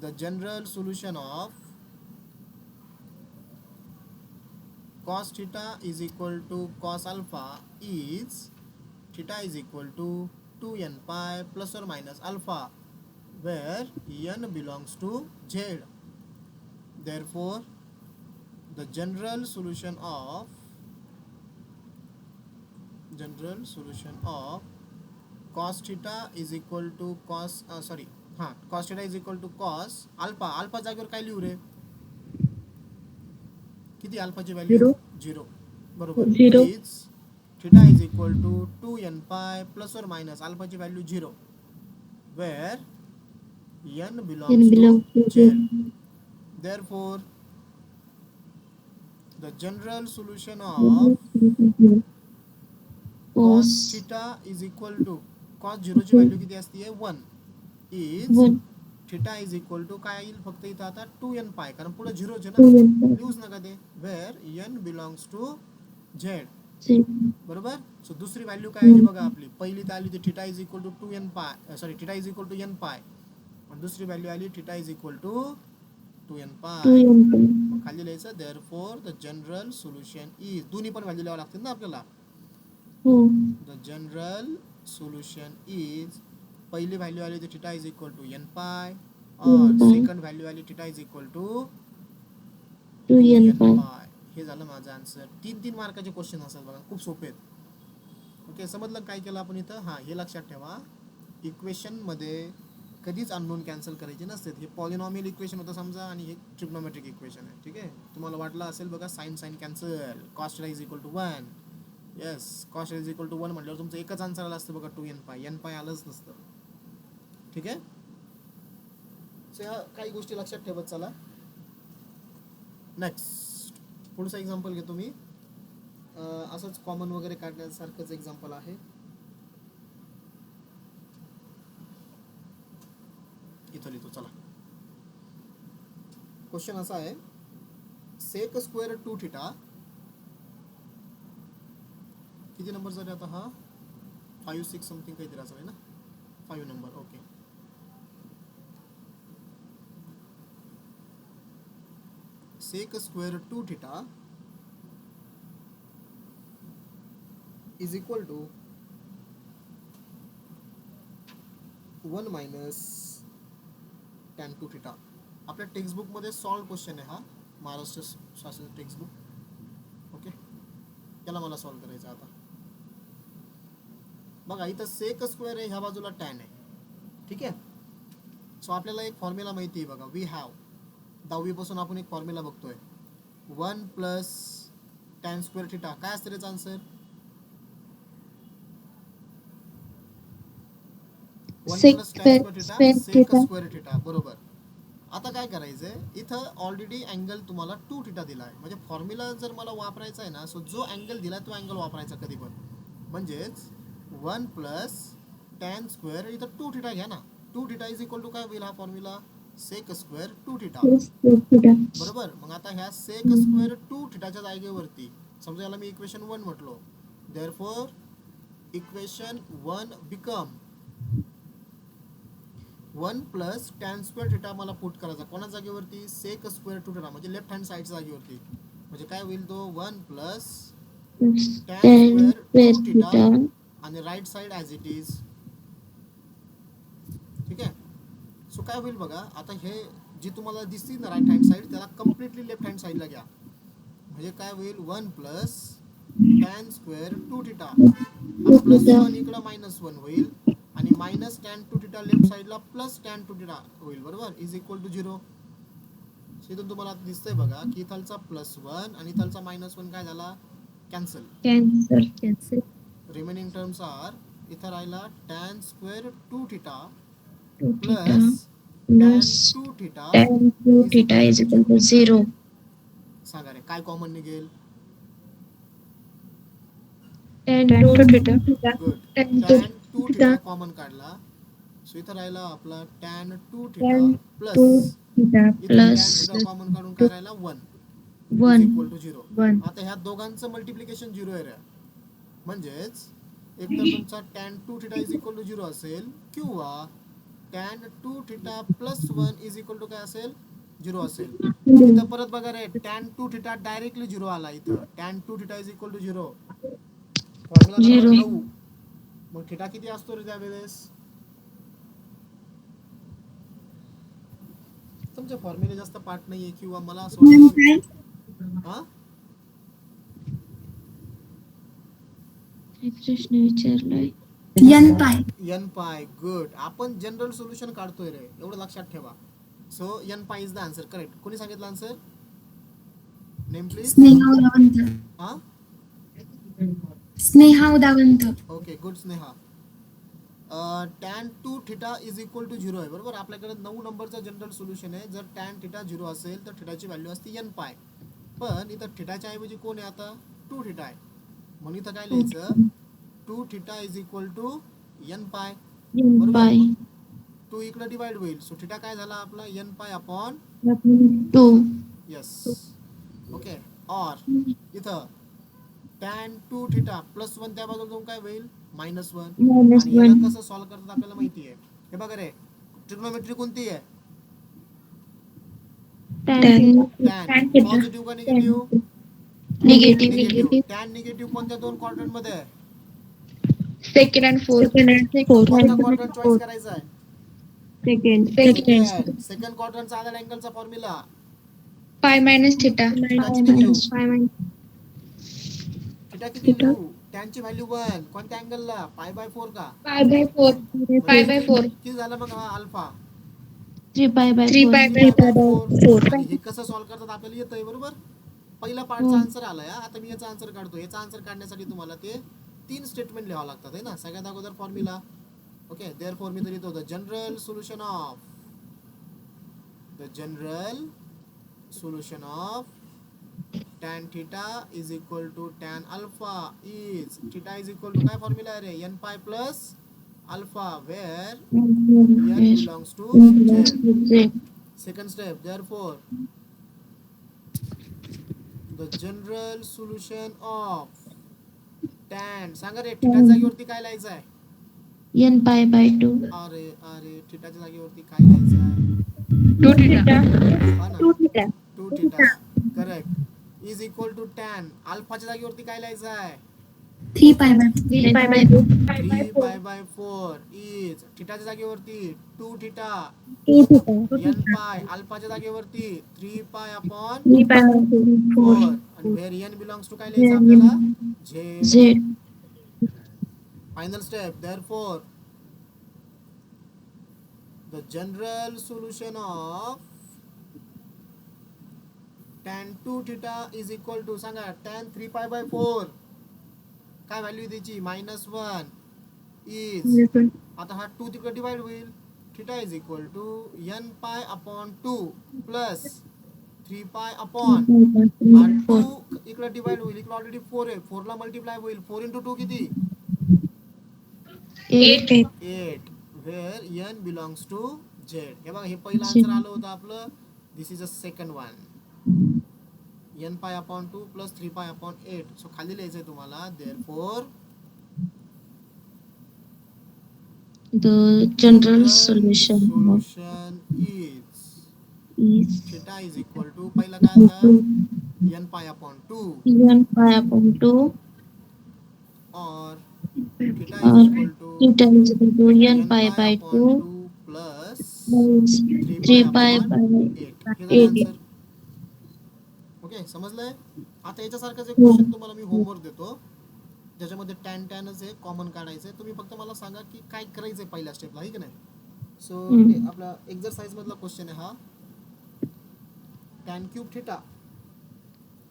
A: The general solution of cos theta is equal to cos alpha is theta is equal to 2n pi plus or minus alpha, where n belongs to z. Therefore, the general solution of cos theta is equal to cos cos theta is equal to cos alpha जागेवर काय लिहू रे? किती अल्फाची value? 0. बरोबर.
B: Zero.
A: Is theta is equal to 2n pi plus or minus अल्फाची value 0, where n
B: N
A: belongs
B: belongs
A: to
B: to
A: z.
B: Z.
A: Therefore, the general solution of cos
B: Cos
A: theta is equal to cos 0 ची value किती असते? 1. Is
B: 1.
A: Theta is equal to काय येईल? फक्त इथं आता 2n पाय, कारण पुढे 0 चे ना,
B: 2n pi.
A: लिहूच नका ते. Where n belongs to z.
B: Z.
A: बरोबर. सो दुसरी व्हॅल्यू काय आली बघा आपली? पहिली तर आली ती theta is equal to 2n pi, sorry theta is equal to n pi, आणि दुसरी व्हॅल्यू आली theta is equal to 2n पाय.
B: 2n pi.
A: मग खाली लिहायचं therefore the general solution is, दोन्ही पण व्हॅल्यू लिहावं लागतील ना आपल्याला.
B: हो.
A: द जनरल सोल्युशन इज, पहिली व्हॅल्यू आली ती theta is equal to n pi, or
B: n pi.
A: Second value आली theta is equal to
B: 2n pi.
A: पाय. हे झालं माझं आन्सर. 3 मार्काचे क्वेश्चन असतात बघा, खूप सोपे आहेत. ओके, समजलं काय केलं आपण इथं? हां, हे लक्षात ठेवा, इक्वेशनमध्ये कधीच अननोन कॅन्सल करायचे नसते. हे पॉलिनॉमियल इक्वेशन होतं समजा, आणि हे ट्रिग्नोमेट्रिक इक्वेशन आहे. ठीक आहे, तुम्हाला वाटलं असेल बघा sine cancel, cos theta is equal to 1. Yes, cos theta is equal to 1 म्हटल्यावर तुमचं एकच आन्सर आलं असतं बघा, 2n पाय आलंच नसतं. ठीक आहे, सो ह्या काही गोष्टी लक्षात ठेवत चला. नेक्स्ट पुढचा एक्झाम्पल घेतो मी. असंच कॉमन वगैरे काढण्यासारखंच एक्झाम्पल आहे. इथं लिहितो चला. क्वेश्चन असा आहे, सेक स्क्वेअर 2 थीटा, किती नंबर झाले आता? हा 5, 6 समथिंग काहीतरी असं आहे ना, 5 number. Okay, sec square 2 theta is equal to 1 minus tan 2 theta. आपल्या टेक्स्टबुक मध्ये सॉल्व क्वेश्चन आहे हा, महाराष्ट्र शासन टेक्स्टबुक. ओके, त्याला मला सॉल्व करायचं आता. बघा इथं सेक स्क्वेअर आहे, ह्या बाजूला टॅन आहे. ठीक आहे, सो आपल्याला एक फॉर्म्युला माहिती आहे बघा, वी हॅव, 10वी पासून आपण एक फॉर्म्युला बघतोय, 1 प्लस टॅन स्क्वेअर थिटा. काय असतं त्याचा answer? 1 plus tan square theta sec square theta. बरोबर. आता काय करायचंय, इथं ऑलरेडी अँगल तुम्हाला 2 थिटा दिला आहे, म्हणजे फॉर्म्युला जर मला वापरायचा आहे ना, सो जो अँगल दिला तो अँगल वापरायचा कधी पण. म्हणजेच 1 प्लस टॅन स्क्वेअर, इथं 2 थिटा घ्या ना. 2 थिटा इज इक्वल टू काय होईल हा फॉर्म्युला? सेक स्क्वेअर 2 थिटा. बरोबर. मग आता ह्या सेक स्क्वेअर 2 थिटाच्या जागेवरती समजा याला मी इक्वेशन 1 म्हटलो, therefore equation 1 become 1 plus tan square theta मला पुट करायचा कोणा जागेवरती? सेक स्क्वेअर 2 थिटा, म्हणजे लेफ्ट हँड साईडच्या जागेवरती. म्हणजे काय होईल तो? 1 प्लस टॅन स्क्वेअर 2 थिटा, आणि right side as it is. ठीक आहे, सो काय होईल बघा, आता हे जी तुम्हाला दिसतील ना राईट हँड साइड, त्याला कम्प्लिटली लेफ्ट हँड साइडला घ्या. म्हणजे काय होईल? 1 plus tan square 2 theta, plus 1 इकडं -1 होईल, आणि मायनस टॅन 2 थिटा लेफ्ट साइडला प्लस टॅन 2 थिटा होईल. बरोबर, इज इक्वल टू 0. इथून तुम्हाला दिसतंय बघा की इथलचा +1 आणि इथलचा -1 काय झाला? कॅन्सल. रिमेनिंग टर्म्स आर, इथं राहिला tan square 2 theta plus tan 2 theta
B: is equal to 0.
A: सांगा रे, काय कॉमन निघेल?
B: Tan 2 theta.
A: Good, tan 2 theta common काढला, सो इथं राहिला आपला टॅन 2 थिटा प्लस, इथं टॅन थिटा कॉमन काढून काय राहिला? 1 इक्वल टू 0. आता ह्या दोघांचं मल्टिप्लिकेशन 0 आहे रे, म्हणजेच एकतर तुमचा tan 2 theta is equal to 0 असेल, किंवा tan 2 theta plus 1 is equal to काय असेल? 0 असेल. इथं परत बघा रे, टॅन 2 थिटा डायरेक्टली 0 आला. इथं tan 2 theta is equal to 0, formula क्रमांक 9. मग थिटा किती असतो रे त्यावेळेस? तुमच्या फॉर्म्युले जास्त पाठ नाहीये किंवा मला असं वाटतं हा
D: प्रश्न विचारलाय.
B: N pi.
A: N pi. Good. आपण जनरल सोल्युशन काढतोय रे, एवढं लक्षात ठेवा. So N pi is the answer. Correct. कोणी सांगितलं answer? Name please.
B: Sneha Udawant.
A: हा
B: Sneha Udawant.
A: Okay. Good Sneha. Tan two theta is equal to 0 आहे बरोबर. आपल्याकडे 9 नंबरचा जनरल सोल्युशन आहे. जर टॅन थिटा 0 असेल तर थिटाची व्हॅल्यू असते एन पाय. पण इथं थिटाच्या ऐवजी कोण आहे आता? 2 थिटा आहे. म्हणून इथं काय लिहायचं? 2 theta is equal to N pi.
D: Pi
A: 2 इकडे डिवाइड होईल. सो थिटा काय झाला आपला? एन पाय अपॉन
D: 2.
A: यस. ओके. और इथं टॅन 2 थिटा प्लस 1 त्या बाजूला जाऊन काय होईल? -1. आणि याला कसं सॉल्व्ह करतात आपल्याला माहिती आहे. हे बघा रे, ट्रिग्नोमेट्री कोणती आहे? टॅन. पॉझिटिव्ह का निगेटिव्ह?
D: निगेटिव्ह.
A: टॅन निगेटिव्ह कोणत्या दोन क्वाड्रंट मध्ये आहे?
C: Second and fourth.
A: कोणता क्वाड्रंट चॉईस करायचा आहे?
D: सेकंड.
A: सेकंड क्वाड्रंटचा आधार अँगलचा formula
C: pi minus theta.
A: Theta किती लिहू? थिटा किती लिहू? टॅनची व्हॅल्यू 1. कोणत्या अँगलला? π/4 का?
C: पाय/4.
A: किती झालं मग हा अल्फा?
D: 3π/4.
C: 3π/4.
A: आणि हे कसं सॉल्व्ह करतात आपल्याला येतंय बरोबर. पहिला पार्टचा आन्सर आलाय. आता मी याचा आन्सर काढतो. याचा आन्सर काढण्यासाठी तुम्हाला ते 3 स्टेटमेंट लिहावं लागतात आहे ना. सगळ्यात अगोदर फॉर्म्युला. ओके. देअरफॉर मी लिहितो the general solution of tan theta is equal to tan alpha is theta is equal to काय फॉर्म्युला आहे रे? n pi plus alpha where n belongs to z. Second step, therefore the general solution of tan. सांगा रे, थिटाच्या जागेवरती काय लिहायचं आहे?
D: n π/2.
A: अरे थिटाच्या जागेवरती काय लिहायचं आहे?
C: 2 थिटा.
A: हा ना, 2 theta. Correct. Is equal to tan. अल्फाच्या जागेवरती काय लिहायचं आहे?
B: 3π/2.
A: 3π/4 इज थिटाच्या जागेवरती 2 थिटा. n पाय. अल्फाच्या जागेवरती 3π अपॉन 4. आणि वेर n बिलॉंग्स टू काय लिहायचं आपल्याला?
D: Z.
A: Final step. Therefore the general solution of tan 2 theta is equal to सांगा tan 3π/4 काय व्हॅल्यू द्यायची? -1 इज. आता हा 2 तिकडे डिवाइड होईल. Theta is equal to n pi upon 2 plus 3π upon 2 इकडे डिवाइड होईल. इकडे ऑलरेडी 4 आहे. 4 ला मल्टिप्लाय होईल. 4 × 2 किती? 8. Where n belongs to z. हे बघा, हे पहिलं आन्सर आलं होतं आपलं. This is a second one. n pi upon 2 plus 3π upon 8. So खाली लिहायचंय तुम्हाला. Therefore
D: The general solution
A: is theta is equal to पहिला काय होता? n पाय अपॉन 2
D: n π/2
A: और theta is equal to
D: n π/2
A: plus
D: 3π/8.
A: 8. Okay, समजलंय? आता याच्यासारखाच एक क्वेश्चन तुम्हाला मी होमवर्क देतो, ज्याच्यामध्ये टॅनच आहे, कॉमन काढायचं आहे. तुम्ही फक्त मला सांगा की काय करायचंय पहिल्या स्टेपला, आहे की नाही. सो आपला एक्झरसाइज मधला क्वेश्चन आहे हा. tan cube theta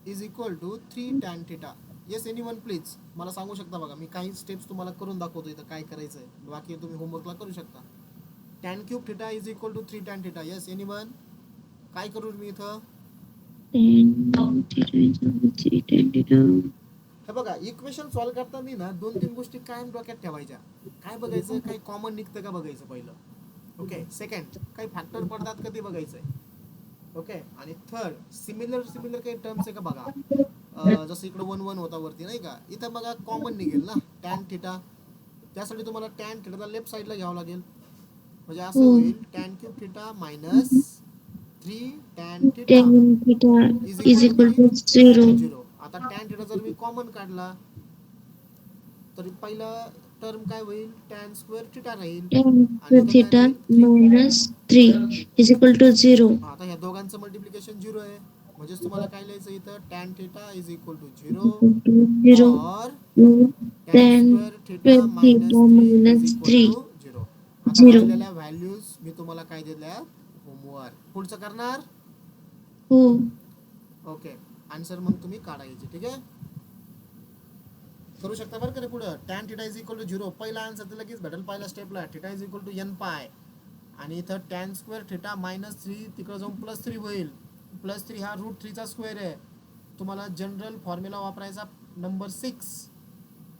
A: is equal to 3 tan theta. Yes anyone please मला सांगू शकता. बघा, मी काही स्टेप्स तुम्हाला करून दाखवतो इथं काय करायचंय. बाकी तुम्ही होमवर्कला करू शकता. tan cube theta is equal to 3 tan theta. Yes anyone. काय करू मी इथं? हे बघा, इक्वेशन सॉल्व्ह करताना ना 2-3 गोष्टी कायम डोक्यात ठेवायच्या. काय बघायचं? काही कॉमन निघतं का बघायचं पहिलं. ओके. सेकंड, काही फॅक्टर पडतात का ते बघायचंय. ओके. आणि थर्ड, सिमिलर काही टर्म्स आहे का बघा. जसं इकडे 1 होता वरती, नाही का. इथं बघा कॉमन निघेल ना टॅन थिटा. त्यासाठी तुम्हाला टॅन थिटाला लेफ्ट साईडला घ्यावं लागेल. म्हणजे असं होईल tan cube theta minus 3 tan theta
D: is equal to 0.
A: आता tan theta जर मी कॉमन काढला तर पहिला टर्म काय होईल टॅन स्क्वेअर थिटा राहील
D: tan theta minus 3 is equal to 0.
A: आता ह्या दोघांचं मल्टिप्लिकेशन 0 आहे म्हणजेच तुम्हाला काय लिहायचं इथं tan theta is equal to 0
D: Equal to 0.
A: Or
D: Tan
A: tan square theta
D: theta
A: minus 3 is
D: minus
A: equal
D: 3.
A: To 0. आता
D: 0.
A: राहिलेल्या व्हॅल्यूज मी तुम्हाला काय दिल्या होमवर्क पुढचं करणार
D: हो.
A: ओके आन्सर मग तुम्ही काढायचे ठीक आहे करू शकता बरं का रे पुढं tan theta is equal to 0 पहिला आन्सर तर लगेच भेटेल पहिल्या स्टेपला theta is equal to N pi आणि इथं टॅन स्क्वेअर थिटा मायनस 3 तिकडे जाऊन +3 होईल +3 हा √3चा स्क्वेअर आहे तुम्हाला जनरल फॉर्म्युला वापरायचा number 6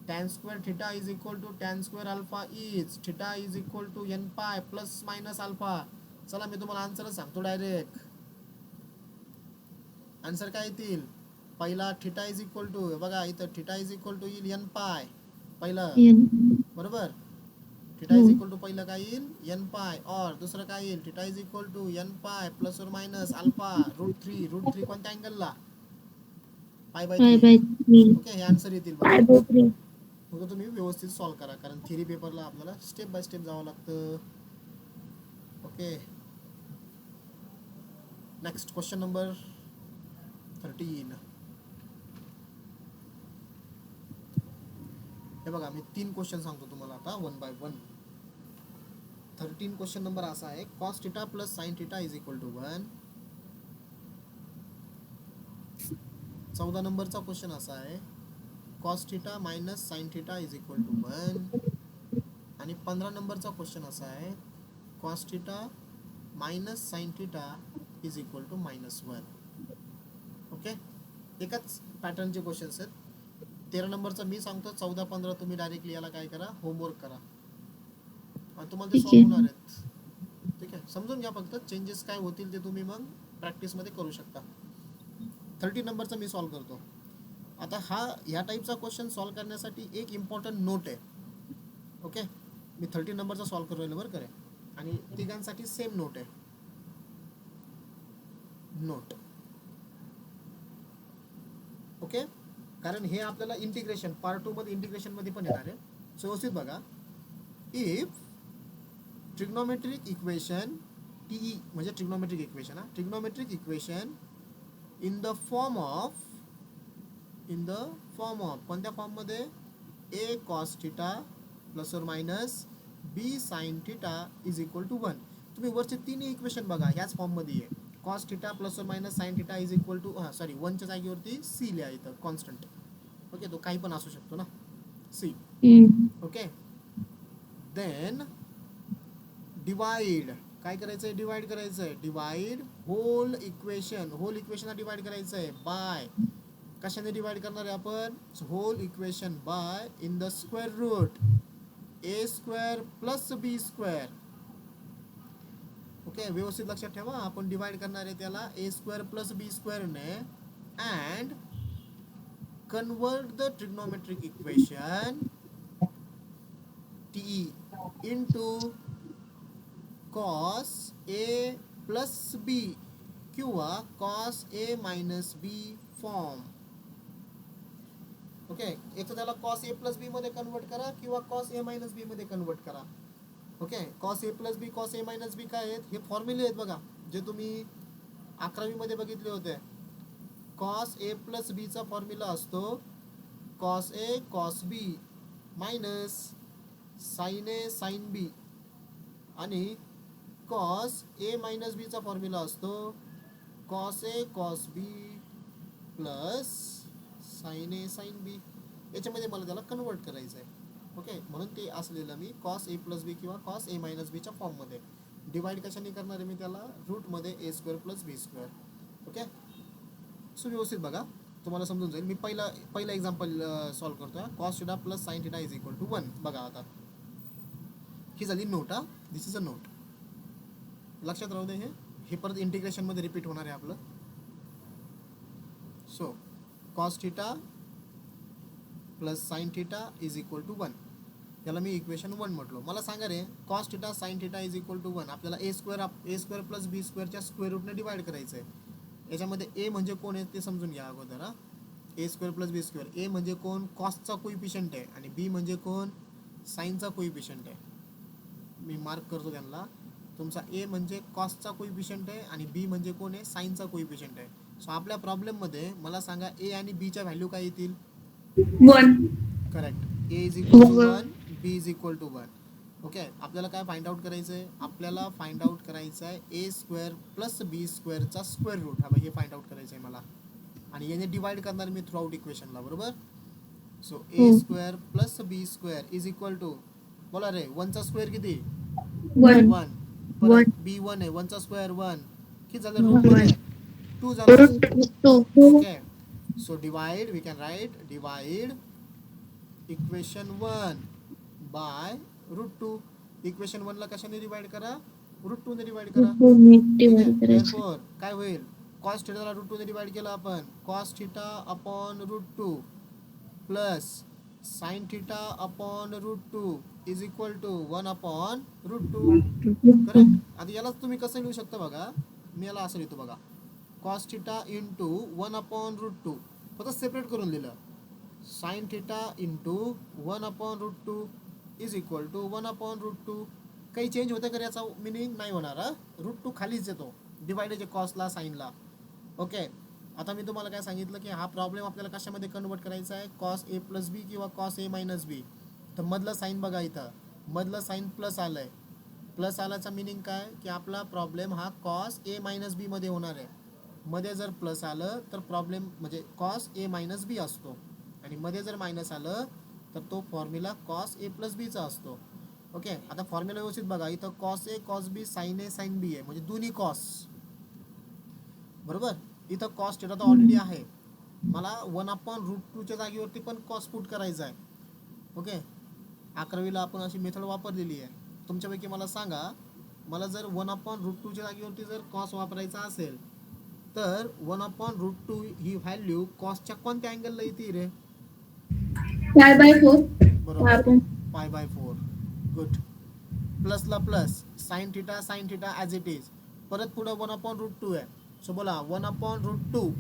A: tan square theta is equal to tan square alpha is theta is equal to N pi plus minus alpha चला मी तुम्हाला आन्सरच सांगतो डायरेक्ट आन्सर काय येतील पहिला थिटा इज इक्वल टू बघा इथं थिटा इज इक्वल टू येईल एन पाय पहिलं
D: N.
A: बरोबर थिटा इज इक्वल टू पहिलं काय येईल एन पाय और दुसरं काय येईल theta is equal to N pi plus or minus alpha √3 कोणत्या अँगलला pi by
D: 5
A: three
D: by 3.
A: Okay हे आन्सर येतील बघा
D: 5 by 3.
A: फक्त तुम्ही व्यवस्थित सॉल्व करा कारण थिअरी पेपरला आपल्याला स्टेप बाय स्टेप जावं लागतं ओके नेक्स्ट क्वेश्चन नंबर 13 हे बघा मी 3 क्वेश्चन सांगतो तुम्हाला आता 1 by 1 13 क्वेश्चन नंबर असा आहे cos theta plus sin theta is equal to 1 14 नंबरचा क्वेश्चन असा आहे cos theta minus sin theta is equal to 1 आणि 15 नंबरचा क्वेश्चन असा आहे cos theta minus sin theta is equal to -1 okay एकच पॅटर्नचे क्वेश्चन्स आहेत 13 नंबरचा मी सांगतो 14 15 तुम्ही डायरेक्टली याला काय करा होमवर्क करा आणि तुम्हाला ते
D: ठीक
A: सॉल्व
D: आहे.
A: होणार आहेत ठीक आहे समजून घ्या फक्त चेंजेस काय होतील ते तुम्ही मग प्रॅक्टिस मध्ये करू शकता 30 नंबरचा मी सॉल्व करतो आता ह्या टाईपचा क्वेश्चन सॉल्व करण्यासाठी एक इम्पॉर्टंट नोट आहे ओके मी 30 नंबरचा सॉल्व करू राहिलो बरं करे आणि तिघांसाठी सेम नोट आहे नोट ओके कारण हे आपल्याला इंटिग्रेशन पार्ट 2 मध्ये इंटिग्रेशन मध्ये पण येणार आहे सो व्यवस्थित बघा इफ ट्रिग्नोमेट्रिक इक्वेशन टीई म्हणजे trigonometric equation trigonometric equation in the form of कोणत्या फॉर्म मध्ये a cos theta plus or minus b sin theta is equal to 1 तुम्ही वरचे तिन्ही इक्वेशन बघा ह्याच फॉर्म मध्ये आहे cos theta plus or minus sin theta is equal to sorry 1 च्या जागेवरती c लिहा इथं कॉन्स्टंट ओके तो काही पण असू शकतो ना c ओके देन डिवाइड काय करायचंय डिवाइड करायचंय डिवाइड होल इक्वेशनला डिवाइड करायचंय बाय कशाने डिवाइड करणार आहे आपण whole equation by in the square root a square plus b square okay व्यवस्थित लक्षात ठेवा आपण डिवाइड करणार आहे त्याला a square plus b square ने and convert the trigonometric equation TE into cos A plus B किंवा cos A minus B form okay एक तर त्याला cos A plus B मध्ये कन्वर्ट करा किंवा cos A minus B मध्ये convert करा okay cos A plus B cos A minus B काय आहेत हे फॉर्म्युले आहेत बघा जे तुम्ही 11वी मध्ये बघितले होते cos A plus B चा फॉर्म्युला असतो cos A cos B minus sin A sin B आणि cos A minus B चा फॉर्म्युला असतो cos A cos B plus sin A sin B याच्यामध्ये मला त्याला कन्वर्ट करायचं आहे ओके म्हणून ते असलेलं मी cos A plus B किंवा cos A minus B च्या फॉर्ममध्ये डिवाइड कशाने करणार आहे मी त्याला रूटमध्ये a square plus b square okay so व्यवस्थित बघा तुम्हाला समजून जाईल मी पहिला एक्झाम्पल सॉल्व करतोय cos theta plus sin theta is equal to 1 बघा आता ही झाली note this is a note लक्षात राहू दे हे परत इंटिग्रेशन मध्ये रिपीट होणार आहे आपलं so cos theta plus sin theta is equal to 1 याला मी इक्वेशन 1 म्हटलो मला सांगा रे cos theta sin theta is equal to 1 आपल्याला a स्क्वेअर प्लस b स्क्वेअरच्या स्क्वेअर रूटने डिवाइड करायचं आहे याच्यामध्ये a म्हणजे कोण आहे ते समजून घ्या अगोदर a square plus b square a म्हणजे कोण कॉसचा कोइफिशियंट आहे आणि b म्हणजे कोण साईनचा कोइफिशियंट आहे. मी मार्क करतो त्यांना. तुमचा ए म्हणजे कॉसचा कोइफिशियंट आहे आणि बी म्हणजे कोण आहे, साईनचा कोइफिशियंट आहे. सो आपल्या प्रॉब्लेममध्ये मला सांगा ए आणि बीच्या व्हॅल्यू काय येतील.
B: 1.
A: Correct. A is equal to 1, B is equal to 1. Okay, आपल्याला काय फाइंड आउट करायचं आहे, आपल्याला फाइंड आउट करायचं आहे ए स्क्वेअर प्लस बी स्क्वेअरचा स्क्वेअर रूट. हा हे फाइंड आउट करायचं आहे मला आणि याने डिवाइड करणार मी थ्रू आउट इक्वेशनला. बरोबर. So A square plus B square is equal to, बोला रे, 1चा स्क्वेअर किती,
B: 1.
A: 1. परत बी 1 आहे, 1चा स्क्वेअर 1. किती झालं, रूट मध्ये 2 झालं.
D: Two.
A: Okay, so divide, we can write divide equation 1 by √2. इक्वेशन 1 ला कशाने डिवाइड करा, √2 ने डिवाइड करा.
D: डिवाइड करायचं.
A: Therefore काय होईल, cos थीटाला √2 ने डिवाइड केलं आपण, cos theta upon √2 plus sin theta upon √2 is equal to 1 upon √2. Correct. आता यालाच तुम्ही कसं लिहू शकता बघा, मी याला असं लिहितो बघा, cos थीटा इंटू 1 अपॉन √2, फक्त सेपरेट करून लिहिलं. sin theta into 1 upon √2 is equal to 1 upon √2. काही चेंज होतं का याचा मिनिंग, नाही होणार. √2 खालीच येतो, डिवाइडेड कॉसला साईनला. ओके, आता मी तुम्हाला काय सांगितलं की हा प्रॉब्लेम आपल्याला कशामध्ये कन्वर्ट करायचा आहे, कॉस ए प्लस बी किंवा कॉस ए मायनस बी. तर मधलं साईन बघा, इथं मधलं साईन प्लस आलंय. प्लस आल्याचा मिनिंग काय की आपला प्रॉब्लेम हा कॉस ए मायनस बी मध्ये होणार आहे. मध्ये जर प्लस आलं तर प्रॉब्लेम म्हणजे कॉस ए मायनस बी असतो आणि मध्ये जर मायनस आलं तर तो फॉर्म्युला कॉस ए प्लस बीचा असतो. ओके, आता फॉर्म्युला व्यवस्थित बघा, इथं cos A cos B sign A sine B आहे, म्हणजे दोन्ही कॉस. बरोबर. इथं कॉस थीटा तर ऑलरेडी आहे, मला 1 अपॉन √2च्या जागेवरती पण कॉस पुट करायचा आहे. ओके, 11वीला आपण अशी मेथड वापरलेली आहे. तुमच्यापैकी मला सांगा, मला जर 1 अपॉन √2च्या जागेवरती जर कॉस वापरायचा असेल तर 1 अपॉन √2 ही व्हॅल्यू कॉसच्या कोणत्या अँगलला येते रे.
B: 5/4.
A: बरोबर, π/4. गुड. प्लसला plus, sine theta as it is. परत पुढं 1 अपॉन √2 आहे. सो बोला 1 अपॉन √2,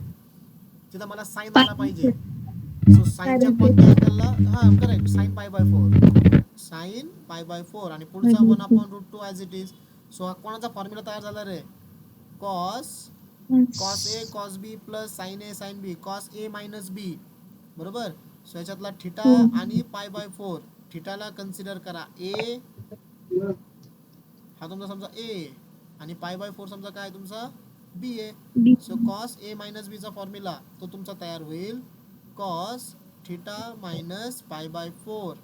A: तिथं मला साइन आला पाहिजे. सो साइनच्या कोणत्या अँगलला, हां करेक्ट, साइन π/4, साइन π/4 आणि पुढचा 1 upon √2 as it is. So हा कोणाचा फॉर्म्युला तयार झाला रे, cos A cos B plus sign A sine B, cos A minus बी. बरोबर. सो याच्यातला थीटा आणि π/4, थीटाला कन्सिडर करा ए, हा तुमचा समजा ए आणि π/4 समजा काय तुमचा बी आहे. सो कॉस ए मायनस बीचा फॉर्म्युला तो तुमचा तयार होईल, cos theta minus π/4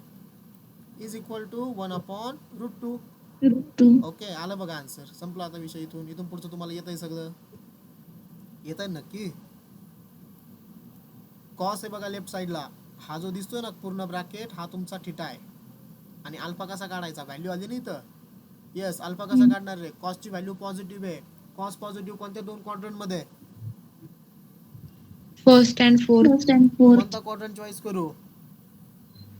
A: is equal to 1 upon √2. Okay, आलं बघा आन्सर, संपला आता विषय. इथून पुढचं तुम्हाला येत आहे, सगळं येत आहे नक्की. कॉस आहे बघा लेफ्ट साईडला, हा जो दिसतोय ना पूर्ण ब्रॅकेट, हा तुमचा थीटा आहे. आणि अल्फा कसा काढायचा, व्हॅल्यू आली नाही तर, येस अल्फा कसा काढणार रे, कॉसची व्हॅल्यू पॉझिटिव्ह आहे. कॉस पॉझिटिव्ह कोणत्या दोन क्वाड्रंट मध्ये,
C: फर्स्ट अँड फोर्थ.
A: कोणता क्वाड्रंट चॉईस करू,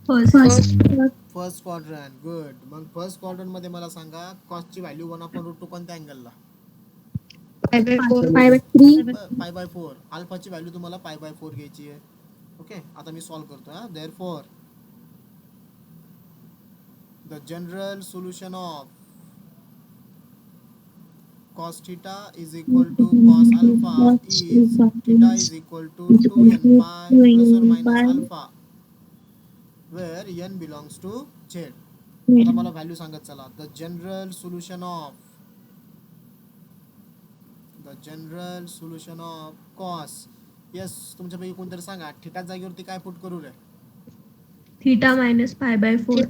A: फर्स्ट क्वाड्रंट. गुड. मग फर्स्ट क्वाड्रंट मध्ये मला सांगा कॉसची व्हॅल्यू 1 अपॉन √2 कोणत्या अँगलला, π/4. अल्फाची व्हॅल्यू तुम्हाला π/4 घ्यायची आहे. ओके, आता मी सॉल्व्ह करतो. Therefore the general solution of cos theta is equal to cos alpha is theta is equal to 2n pi plus or minus alpha where n belongs to z. आता मला value सांगत चला. The general solution of cos. Yes, तुमच्यापैकी कोणतरी सांगा, theta जागेवरती काय put करू रे.
B: Theta minus π/4.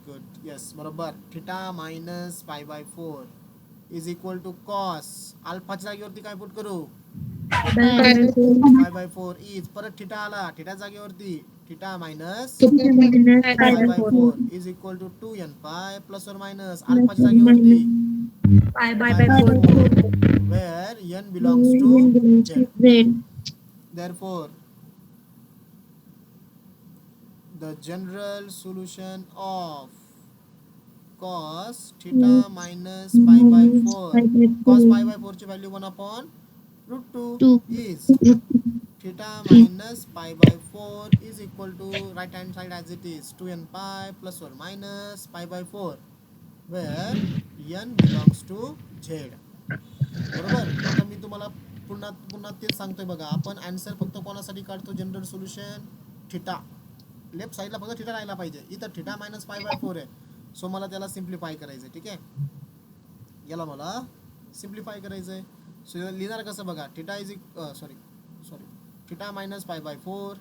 A: गुड. यस, बरोबर. Theta minus π/4 is equal to cos. अल्फाच्या जागेवरती काय पुट करू, π/4 इज, परत थीटा आला, थीटा जागेवरती theta minus π/4 is equal to 2n pi plus or minus अल्फाच्या जागेवरती
B: π/4.
A: where n belongs to z. Therefore the general solution of cos theta minus π/4, cos π/4 ची value 1 upon √2 is theta minus pi by 4 is equal to right hand side as it is 2n pi plus or minus pi by 4 where n belongs to z. बरोबर. आता मी तुम्हाला पुन्हा पुन्हा तेच सांगतोय बघा, आपण आन्सर फक्त कोणासाठी काढतो, जनरल सोल्युशन थिटा. लेफ्ट साईडला फक्त थिटा राहायला पाहिजे. इथं थिटा मायनस पाय बाय 4 आहे, सो मला त्याला सिम्प्लिफाय करायचं. ठीक आहे, याला मला सिम्प्लिफाय करायचं आहे. सो लिहिणार कसं बघा, theta is sorry theta minus pi by 4,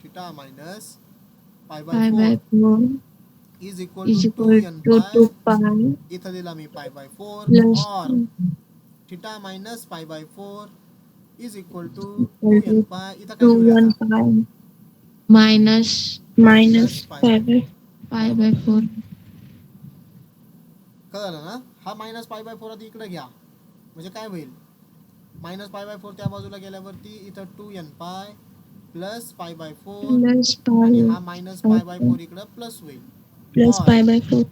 A: theta minus pi by 4 is equal to 2n pi. इथं दिला मी pi by 4 or theta minus pi by 4 is equal to 2n pi. इथं काय लिहूया
D: मायनस
A: पाय
D: बाय 4.
A: कळलं ना. हा minus pi by 4 आधी इकडे घ्या, म्हणजे काय होईल, मायनस पाय बाय 4 त्या बाजूला गेल्यावरती इथं 2n pi plus pi by 4 आणि हा मायनस पाय बाय 4 इकडं प्लस होईल.
D: प्लस पाय बाय 4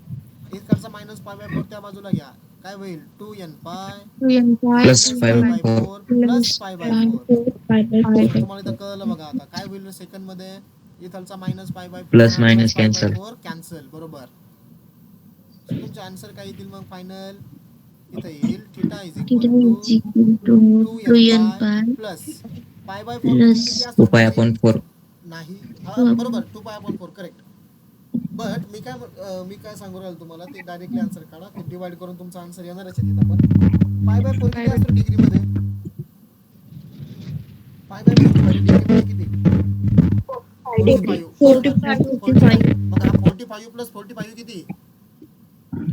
A: इकडचा मायनस पाय बाय 4 त्या बाजूला घ्या, काय होईल 2n pi
E: plus
A: pi
E: pi
A: by
E: by
A: 4 plus pi by 4. तुम्हाला इथं कळलं बघा. आता काय होईल सेकंड मध्ये, इथलचा minus pi by 4
E: plus minus cancel.
A: Cancel. बरोबर. तुमचा आन्सर काय येतील मग फायनल, इथं येईल theta is equal to 2n pi plus pi by 4 किती
E: 2
A: असतो
E: पाय अपॉन 4.
A: नाही. हा बरोबर 2 पाय अपॉन 4 करेक्ट. बट मी काय सांगू राहिलो तुम्हाला, ते डायरेक्टली आन्सर काढा, ते डिवाइड करून तुमचा आन्सर येणारच आहे तिथं. पण पाय बाय 4 किती असतो डिग्री मध्ये, पाय बाय 4 डिग्री मध्ये किती, 45. मग हा 45 प्लस 45 किती,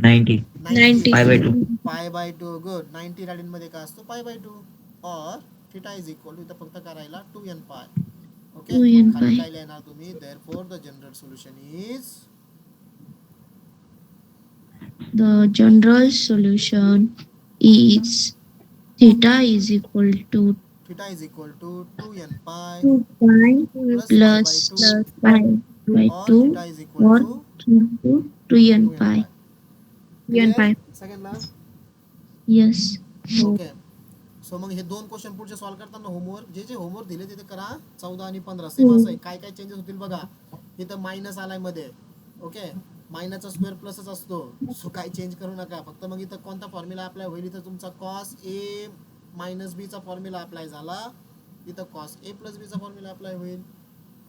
E: 90 पाय बाय 2.
A: पाय बाय 2. गुड. 90 रॅडियन मध्ये काय असतो, पाय बाय 2 और थिटा इज इक्वल टू, इथं फक्त करायला 2n पाय. ओके,
D: 2n
A: खाली
D: पाय.
A: काय लिहिणार तुम्ही, therefore the general solution is,
D: The general solution is theta is equal to
A: theta is equal to 2n pi
D: 2 pi
A: plus
D: plus pi by
A: or
D: 2
A: theta is equal
D: or
A: to
D: 2n pi.
A: pi. सेकंडला.
D: Yes.
A: Okay, so मग हे दोन question पुढचे solve करताना homework, जे homework दिले तिथे करा. 14 आणि 15 सेम असं आहे. काय काय चेंजेस होतील बघा, इथं मायनस आलाय मध्ये. ओके, मायनसचा स्क्वेअर प्लसच असतो, सो काय चेंज करू नका. फक्त मग इथं कोणता फॉर्म्युला अप्लाय होईल, इथं तुमचा कॉस ए मायनस बी चा फॉर्म्युला अप्लाय झाला, इथं कॉस ए प्लस बी चा फॉर्म्युला अप्लाय होईल.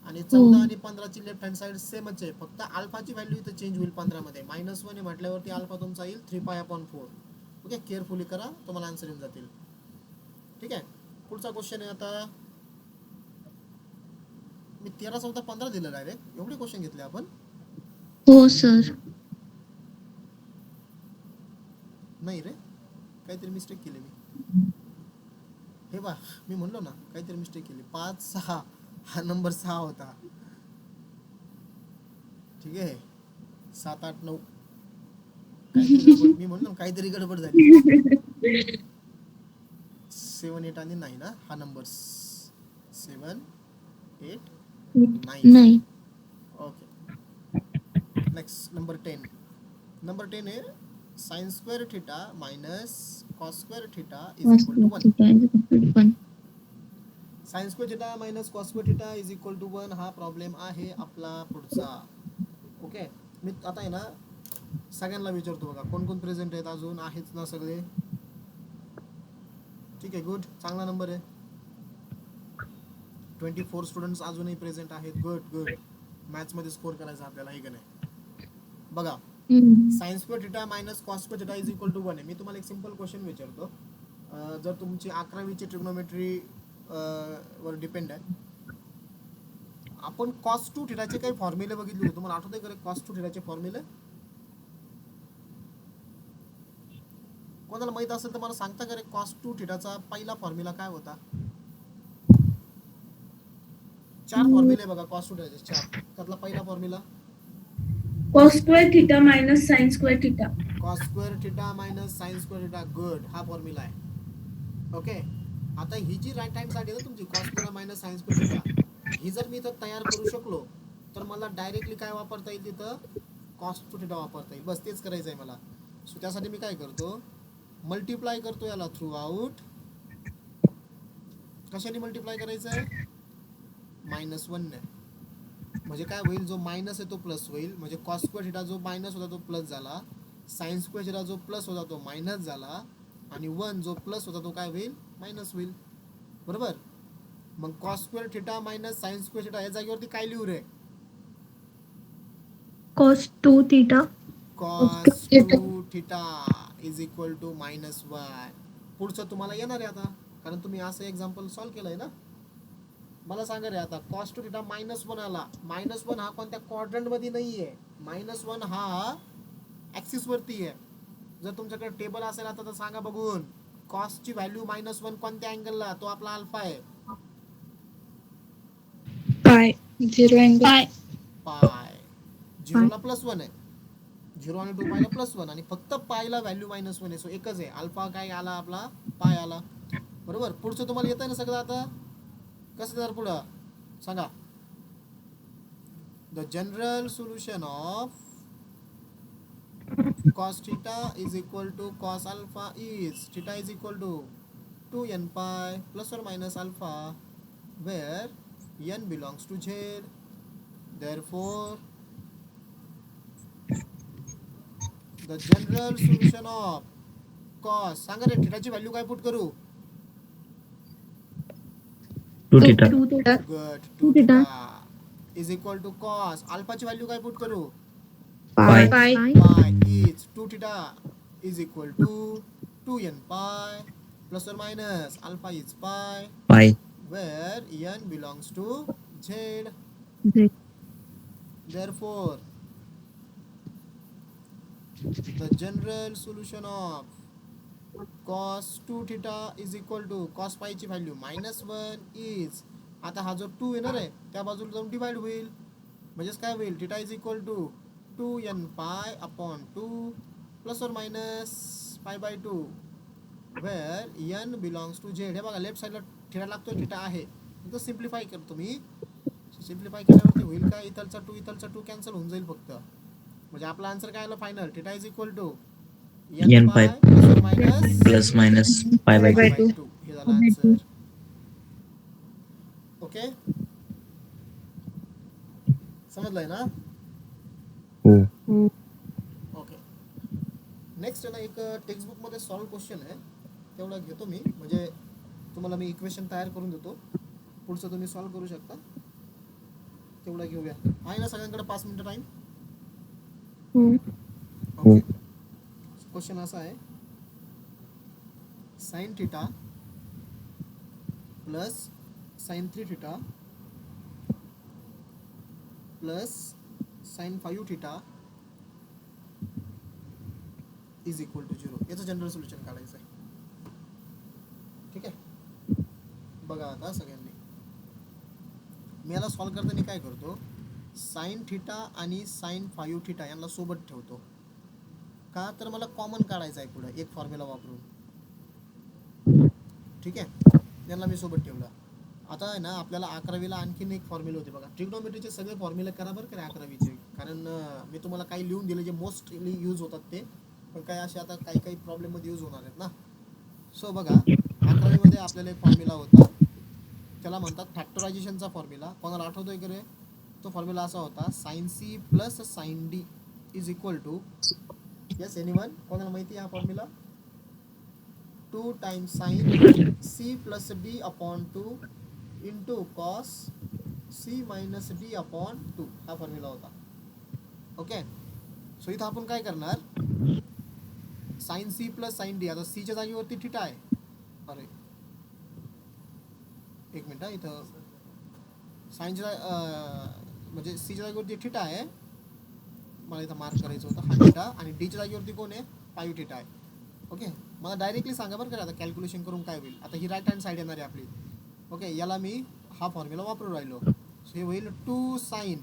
A: आणि 14 आणि 15 ची लेफ्ट हँड साइड सेमच आहे, फक्त अल्फाची व्हॅल्यू इथं चेंज होईल 15 मध्ये. -1 आहे म्हटल्यावरती अल्फा तुमचा येईल 3 पाय अपॉन 4. ओके, केअरफुली करा, तुम्हाला आन्सर येऊन जातील. ठीक आहे, पुढचा क्वेश्चन आहे आता. मी 13, 14, 15 दिलं डायरेक्ट, एवढे क्वेश्चन घेतले आपण.
D: हो सर.
A: नाही रे, काहीतरी मिस्टेक केली मी. हे बा, मी म्हणलो ना काहीतरी मिस्टेक केली. 5, 6 हा नंबर 6 होता. ठीक आहे, 7, 8, 9 मी म्हणलो काहीतरी गडबड झाली. 7, 8 आणि 9 ना, हा नंबर 7, 8, 9.
D: नाही.
A: Okay, next number 10. नंबर 10 आहे sine square theta minus cos square theta is equal to 1. Sine square theta minus cos square theta is equal to 1 हा प्रॉब्लेम आहे आपला पुढचा. ओके, मी आता आहे ना सगळ्यांना विचारतो बघा, कोण कोण प्रेझेंट आहेत, अजून आहेत ना सगळे. ठीक आहे, गुड, चांगला नंबर आहे. 24 स्टुडंट्स अजूनही प्रेझेंट आहेत. Good good. मॅथ्स मध्ये स्कोर करायचा आपल्याला, हे का नाही. बघा, sine square theta minus cos square theta is equal to 1 आहे. मी तुम्हाला एक सिंपल क्वेश्चन विचारतो. जर तुमची 11वीची ट्रिग्नोमेट्री वर डिपेंड आहे, आपण कॉस 2 थिटाचे काही फॉर्म्युले बघितले होते, तुम्हाला आठवतंय का कॉस 2 थिटाचे फॉर्म्युले? कोणाला माहित असेल तर मला सांगता का रे, कॉस 2 थिटाचा पहिला फॉर्म्युला काय होता? 4 फॉर्म्युले बघा कॉस 2 थिटाचे, 4. त्यातला पहिला formula
B: cos square theta minus sin square theta.
A: Cos square theta minus sine square theta. Good, हा फॉर्म्युला आहे. ओके, आता ही जी राईट हँड साइड आहे ना तुमची, cos square minus sine square theta, ही जर मी इथं तयार करू शकलो तर मला डायरेक्टली काय वापरता येईल, तिथं कॉस 2 थिटा वापरता येईल. बस तेच करायचं आहे मला. सो त्यासाठी मी काय करतो, मल्टिप्लाय करतो याला थ्रू आउट कशाने मल्टिप्लाय करायचं आहे? -1 ने. म्हणजे काय होईल, जो मायनस आहे तो प्लस होईल, म्हणजे कॉस स्क्वेअर थिटा जो मायनस होता तो प्लस झाला, साइन स्क्वेअर थिटा जो प्लस होता तो मायनस झाला, आणि 1 जो प्लस होता तो काय होईल? मायनस होईल. बरोबर. मग cos square theta minus sine square theta या जागेवरती काय लिहू रे?
B: cos 2 theta.
A: Cos 2 theta is equal to -1. पुढचं तुम्हाला येणार आहे आता, कारण तुम्ही असं एक्झाम्पल सॉल्व्ह केलंय ना. मला सांगा रे आता, कॉस 2 थिटा -1 आला. -1 हा कोणत्या क्वाड्रंट मध्ये नाहीये. -1 हा ऍक्सिस वरती आहे. जर तुमच्याकडे टेबल असेल आता तर सांगा बघून, कॉस ची व्हॅल्यू -1 कोणत्या अँगलला? तो आपला अल्फा आहे.
C: पाय 0 अँगल
A: पाय. 0 ला +1 आहे. 0 आणि 2 पायला +1 आणि फक्त पायला व्हॅल्यू -1 आहे. सो एकच आहे. अल्फा काय आला आपला? पाय आला. बरोबर. पुढचं तुम्हाला येत आहे ना सगळं आता? कसं देणार पुढं सांगा? The general solution of cos theta is equal to cos alpha is theta is equal to 2n pi plus or minus alpha, where n belongs to z. Therefore the general solution of cos, सांगा रे थीटाची value काय put करू?
E: 2 theta.
B: 2 theta.
A: गुड. 2
B: 2 theta.
A: theta is equal to cos अल्फाची व्हॅल्यू काय put करू?
E: Pi.
B: Pi.
A: Pi is 2 theta is equal to 2n pi plus or minus alpha is pi,
E: Pi.
A: where n belongs to z.
B: Z.
A: Therefore the general solution of cos 2 theta is equal to cos pi ची value -1 is, आता हा जो 2 येणार आहे त्या बाजूला जाऊन divide होईल, म्हणजेच काय होईल? Theta is equal to 2n pi upon 2 plus or minus pi/2, where n belongs to z. हे बघा लेफ्ट साईडला थिटा लागतो, थिटा आहे. तर सिम्प्लिफाय करतो मी. सिम्प्लिफाय केल्यावरती होईल काय? इथलचा 2 इथलचा 2 कॅन्सल होऊन जाईल फक्त. म्हणजे आपला आन्सर काय आला final? Theta is equal to
E: n pi
A: plus or minus
E: plus minus pi/2.
A: pi/2. हे झालं आन्सर. ओके, समजलंय ना?
E: हो.
A: ओके. नेक्स्ट आहे ना, एक टेक्स्टबुक मध्ये सॉल्व क्वेश्चन आहे, तेवढा घेतो मी. म्हणजे तुम्हाला मी इक्वेशन तयार करून देतो, पुढचं तुम्ही सॉल्व करू शकता. तेवढा घेऊया. आहे ना सगळ्यांकडे 5 मिनिटं टाइम? ओके. क्वेश्चन असा आहे, sine theta plus sine 3 theta plus sine 5 theta is equal to 0. याचं जनरल सोल्युशन काढायचं आहे. ठीक आहे, बघा आता सगळ्यांनी. मी याला सॉल्व करताना काय करतो? साइन थिटा आणि साइन 5 थिटा यांना सोबत ठेवतो. का तर मला कॉमन काढायचं आहे पुढे एक फॉर्म्युला वापरून. ठीक आहे, यांना मी सोबत ठेवला. आता आहे ना, आपल्याला 11वीला आणखीन एक फॉर्म्युला होते बघा. ट्रिग्नोमेट्रीचे सगळे फॉर्म्युले करा बरं का 11वीचे, कारण मी तुम्हाला काही लिहून दिले जे मोस्टली यूज होतात ते, पण काही असे आता काही प्रॉब्लेममध्ये यूज होणार आहेत ना. सो बघा, 11वीमध्ये आपल्याला एक फॉर्म्युला होता, त्याला म्हणतात फॅक्टरायझेशनचा फॉर्म्युला. कोणाला आठवतोय की रे? तो फॉर्म्युला असा होता, sine C plus sine D is equal to, yes anyone? कोणाला माहिती आहे हा formula? 2 times sine C plus D upon 2 into cos C minus D upon 2, हा फॉर्म्युला होता. ओके, सो इथं आपण काय करणार? Sine C plus sine D, आता सीच्या जागेवरती थिटा आहे. अरे एक मिनिट, इथं साइनच्या म्हणजे सीच्या जागेवरती थिटा आहे, मला इथं मार्क करायचं होतं हा थिटा, आणि डीच्या जागेवरती कोण आहे? 5 थिटा आहे. ओके, मला डायरेक्टली सांगा बरं का आता कॅल्क्युलेशन करून काय होईल. आता ही राईट हँड साईड येणार आहे आपली. ओके, याला मी हा फॉर्म्युला वापरून राहिलो. सो हे होईल 2 साइन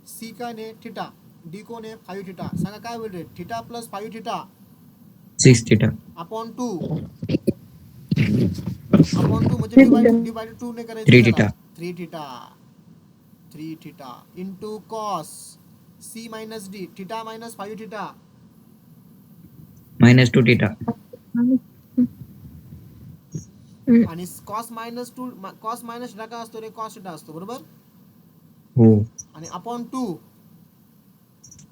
A: सी काय ने थिटा, डी कोण आहे? 5 थिटा. सांगा काय होईल रे? Theta plus 5 theta
E: 6 theta.
A: Upon 2 म्हणजे डिवाइड 2 ने करायचं.
E: 3 theta.
A: 3 theta into cos C minus D, theta minus 5 theta
E: -2 theta.
A: आणि कॉस मायनस थिटा काय असतो रे? कॉस थिटा असतो, बरोबर?
E: हो.
A: आणि अपॉन 2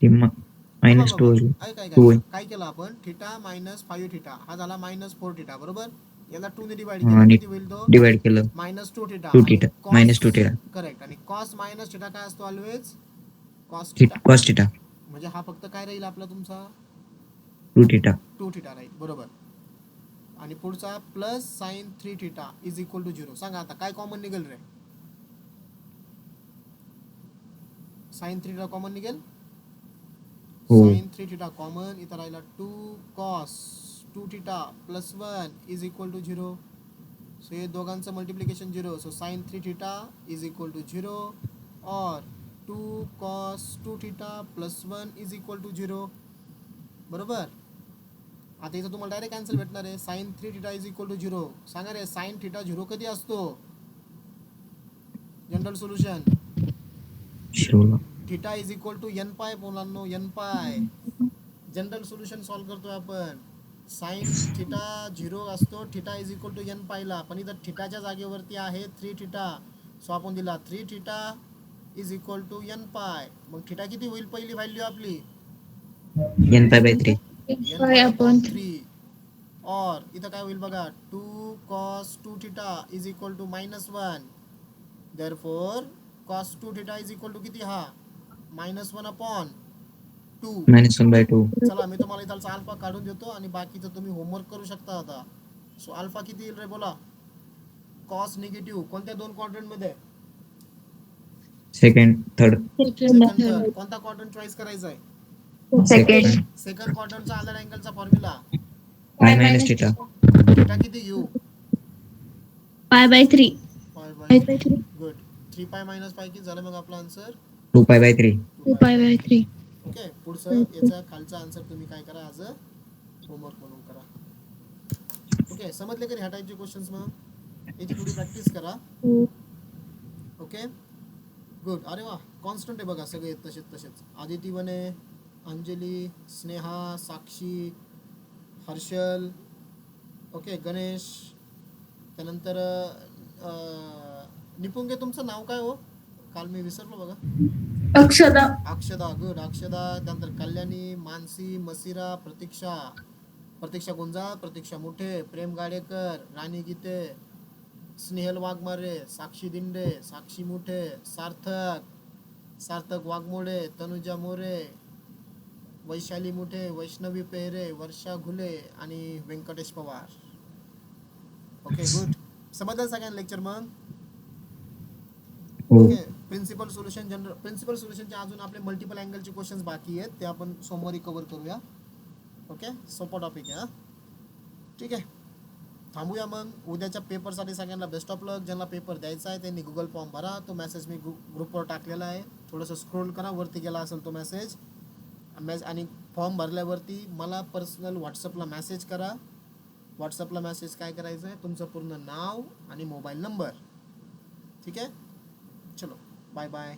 E: ते मायनस 2 होईल. 2 होईल.
A: काय केलं आपण? थिटा मायनस 5 थिटा हा झाला मायनस 4 थिटा, बरोबर? याला 2 ने डिवाइड केलं,
E: आणि
A: किती होईल तो?
E: डिवाइड केलं
A: minus 2 theta.
E: 2 theta minus 2 theta
A: correct. आणि कॉस मायनस थिटा काय असतो always? Cos theta.
E: Cos theta
A: म्हणजे हा फक्त काय राहील आपला तुमचा?
E: 2 थिटा
A: 2 थिटा राहील, बरोबर. आणि पुढचा plus sine 3 theta is equal to 0. सांगा आता काय कॉमन निघेल रे? साइन 3 थिटा कॉमन निघेल.
E: हो.
A: Sine 3 theta common. इथं राहिला 2 cos 2 theta plus 1 is equal to 0. So हे दोघांचं multiplication 0. So sine 3 theta is equal to 0 और 2 cos 2 theta plus 1 is equal to 0, बरोबर. आता इथं तुम्हाला डायरेक्ट आन्सर भेटणार आहे. Sine 3 theta is equal to 0. सांगा रे, साइन थिटा 0 कधी असतो? जनरल सोल्युशन
E: शिवला
A: theta is equal to N पाय मुलांनो, एन पाय. जनरल सोल्युशन सॉल्व करतोय आपण. साइन थिटा 0 असतो theta is equal to N पायला, पण इथं थिटाच्या जागेवरती आहे 3 थिटा. सो आपण दिला 3 theta is equal to N pi. मग थिटा किती होईल पहिली व्हॅल्यू आपली?
E: एन पाय बाय 3
A: एन पाय अपॉन 3. और इथं काय होईल बघा? 2 cos 2 theta is equal to minus 1. Therefore cos 2 theta is equal to किती? हा मायनस 1 अपॉन 2.
E: -1/2
A: चला मी तुम्हाला इथलचा अल्फा काढून देतो आणि बाकीचं तुम्ही होमवर्क करू शकता आता. सो अल्फा किती येईल रे? बोला. कॉस निगेटिव्ह कोणत्या दोन क्वाड्रंट मध्ये?
E: Second third
A: second third. कोणता क्वाड्रंट चॉईस करायचा आहे?
C: सेकंड.
A: सेकंड क्वाड्रंटचा आधार अँगलचा formula
E: pi minus theta
A: theta किती घेऊ?
D: Pi by 3.
A: Pi by 3. Good. 3 pi minus pi किती झालं मग आपला answer?
E: 2 pi by 3
C: 2 pi by 3.
A: Okay. पुढचं याचा खालचा आन्सर तुम्ही काय करा, आज होमवर्क म्हणून करा. ओके, समजले का ह्या टाईपचे क्वेश्चन्स? मग याची थोडी प्रॅक्टिस करा. Okay, good. अरे वा, कॉन्स्टंट आहे बघा सगळे तसेच. आदिती बने, अंजली, स्नेहा, साक्षी, हर्षल, ओके, गणेश. त्यानंतर निपुंगे, तुमचं नाव काय हो? काल मी विसरलो बघा. अक्षदा. गुड, अक्षदा. त्यानंतर कल्याणी, मानसी, मसिरा, प्रतीक्षा गुंजाळ, प्रतीक्षा मुठे, प्रेम गाडेकर, राणी गीते, स्नेहल वाघमारे, साक्षी दिंडे, साक्षी मुठे, सार्थक वाघमोडे, तनुजा मोरे, वैशाली मुठे, वैष्णवी पेहरे, वर्षा घुले आणि व्यंकटेश पवार. Okay, good. समजलं सगळ्यांना लेक्चर? मग ओके. प्रिन्सिपल सोल्युशनचे अजून आपले मल्टिपल अँगलचे क्वेश्चन्स बाकी आहेत, ते आपण सोमवारी कव्हर करूया. ओके, सोपा टॉपिक आहे. ठीक आहे, थांबूया मग. उद्याच्या पेपरसाठी सगळ्यांना बेस्ट ऑफ लक. ज्यांना पेपर द्यायचा आहे त्यांनी गुगल फॉर्म भरा. तो मेसेज मी ग्रुपवर टाकलेला आहे. थोडंसं स्क्रोल करा, वरती गेला असेल तो मेसेज. आणि फॉर्म भरल्यावरती मला पर्सनल व्हॉट्सअपला मेसेज करा. व्हॉट्सअपला मेसेज काय करायचं आहे? तुमचं पूर्ण नाव आणि मोबाईल नंबर. ठीक आहे, चलो बाय बाय.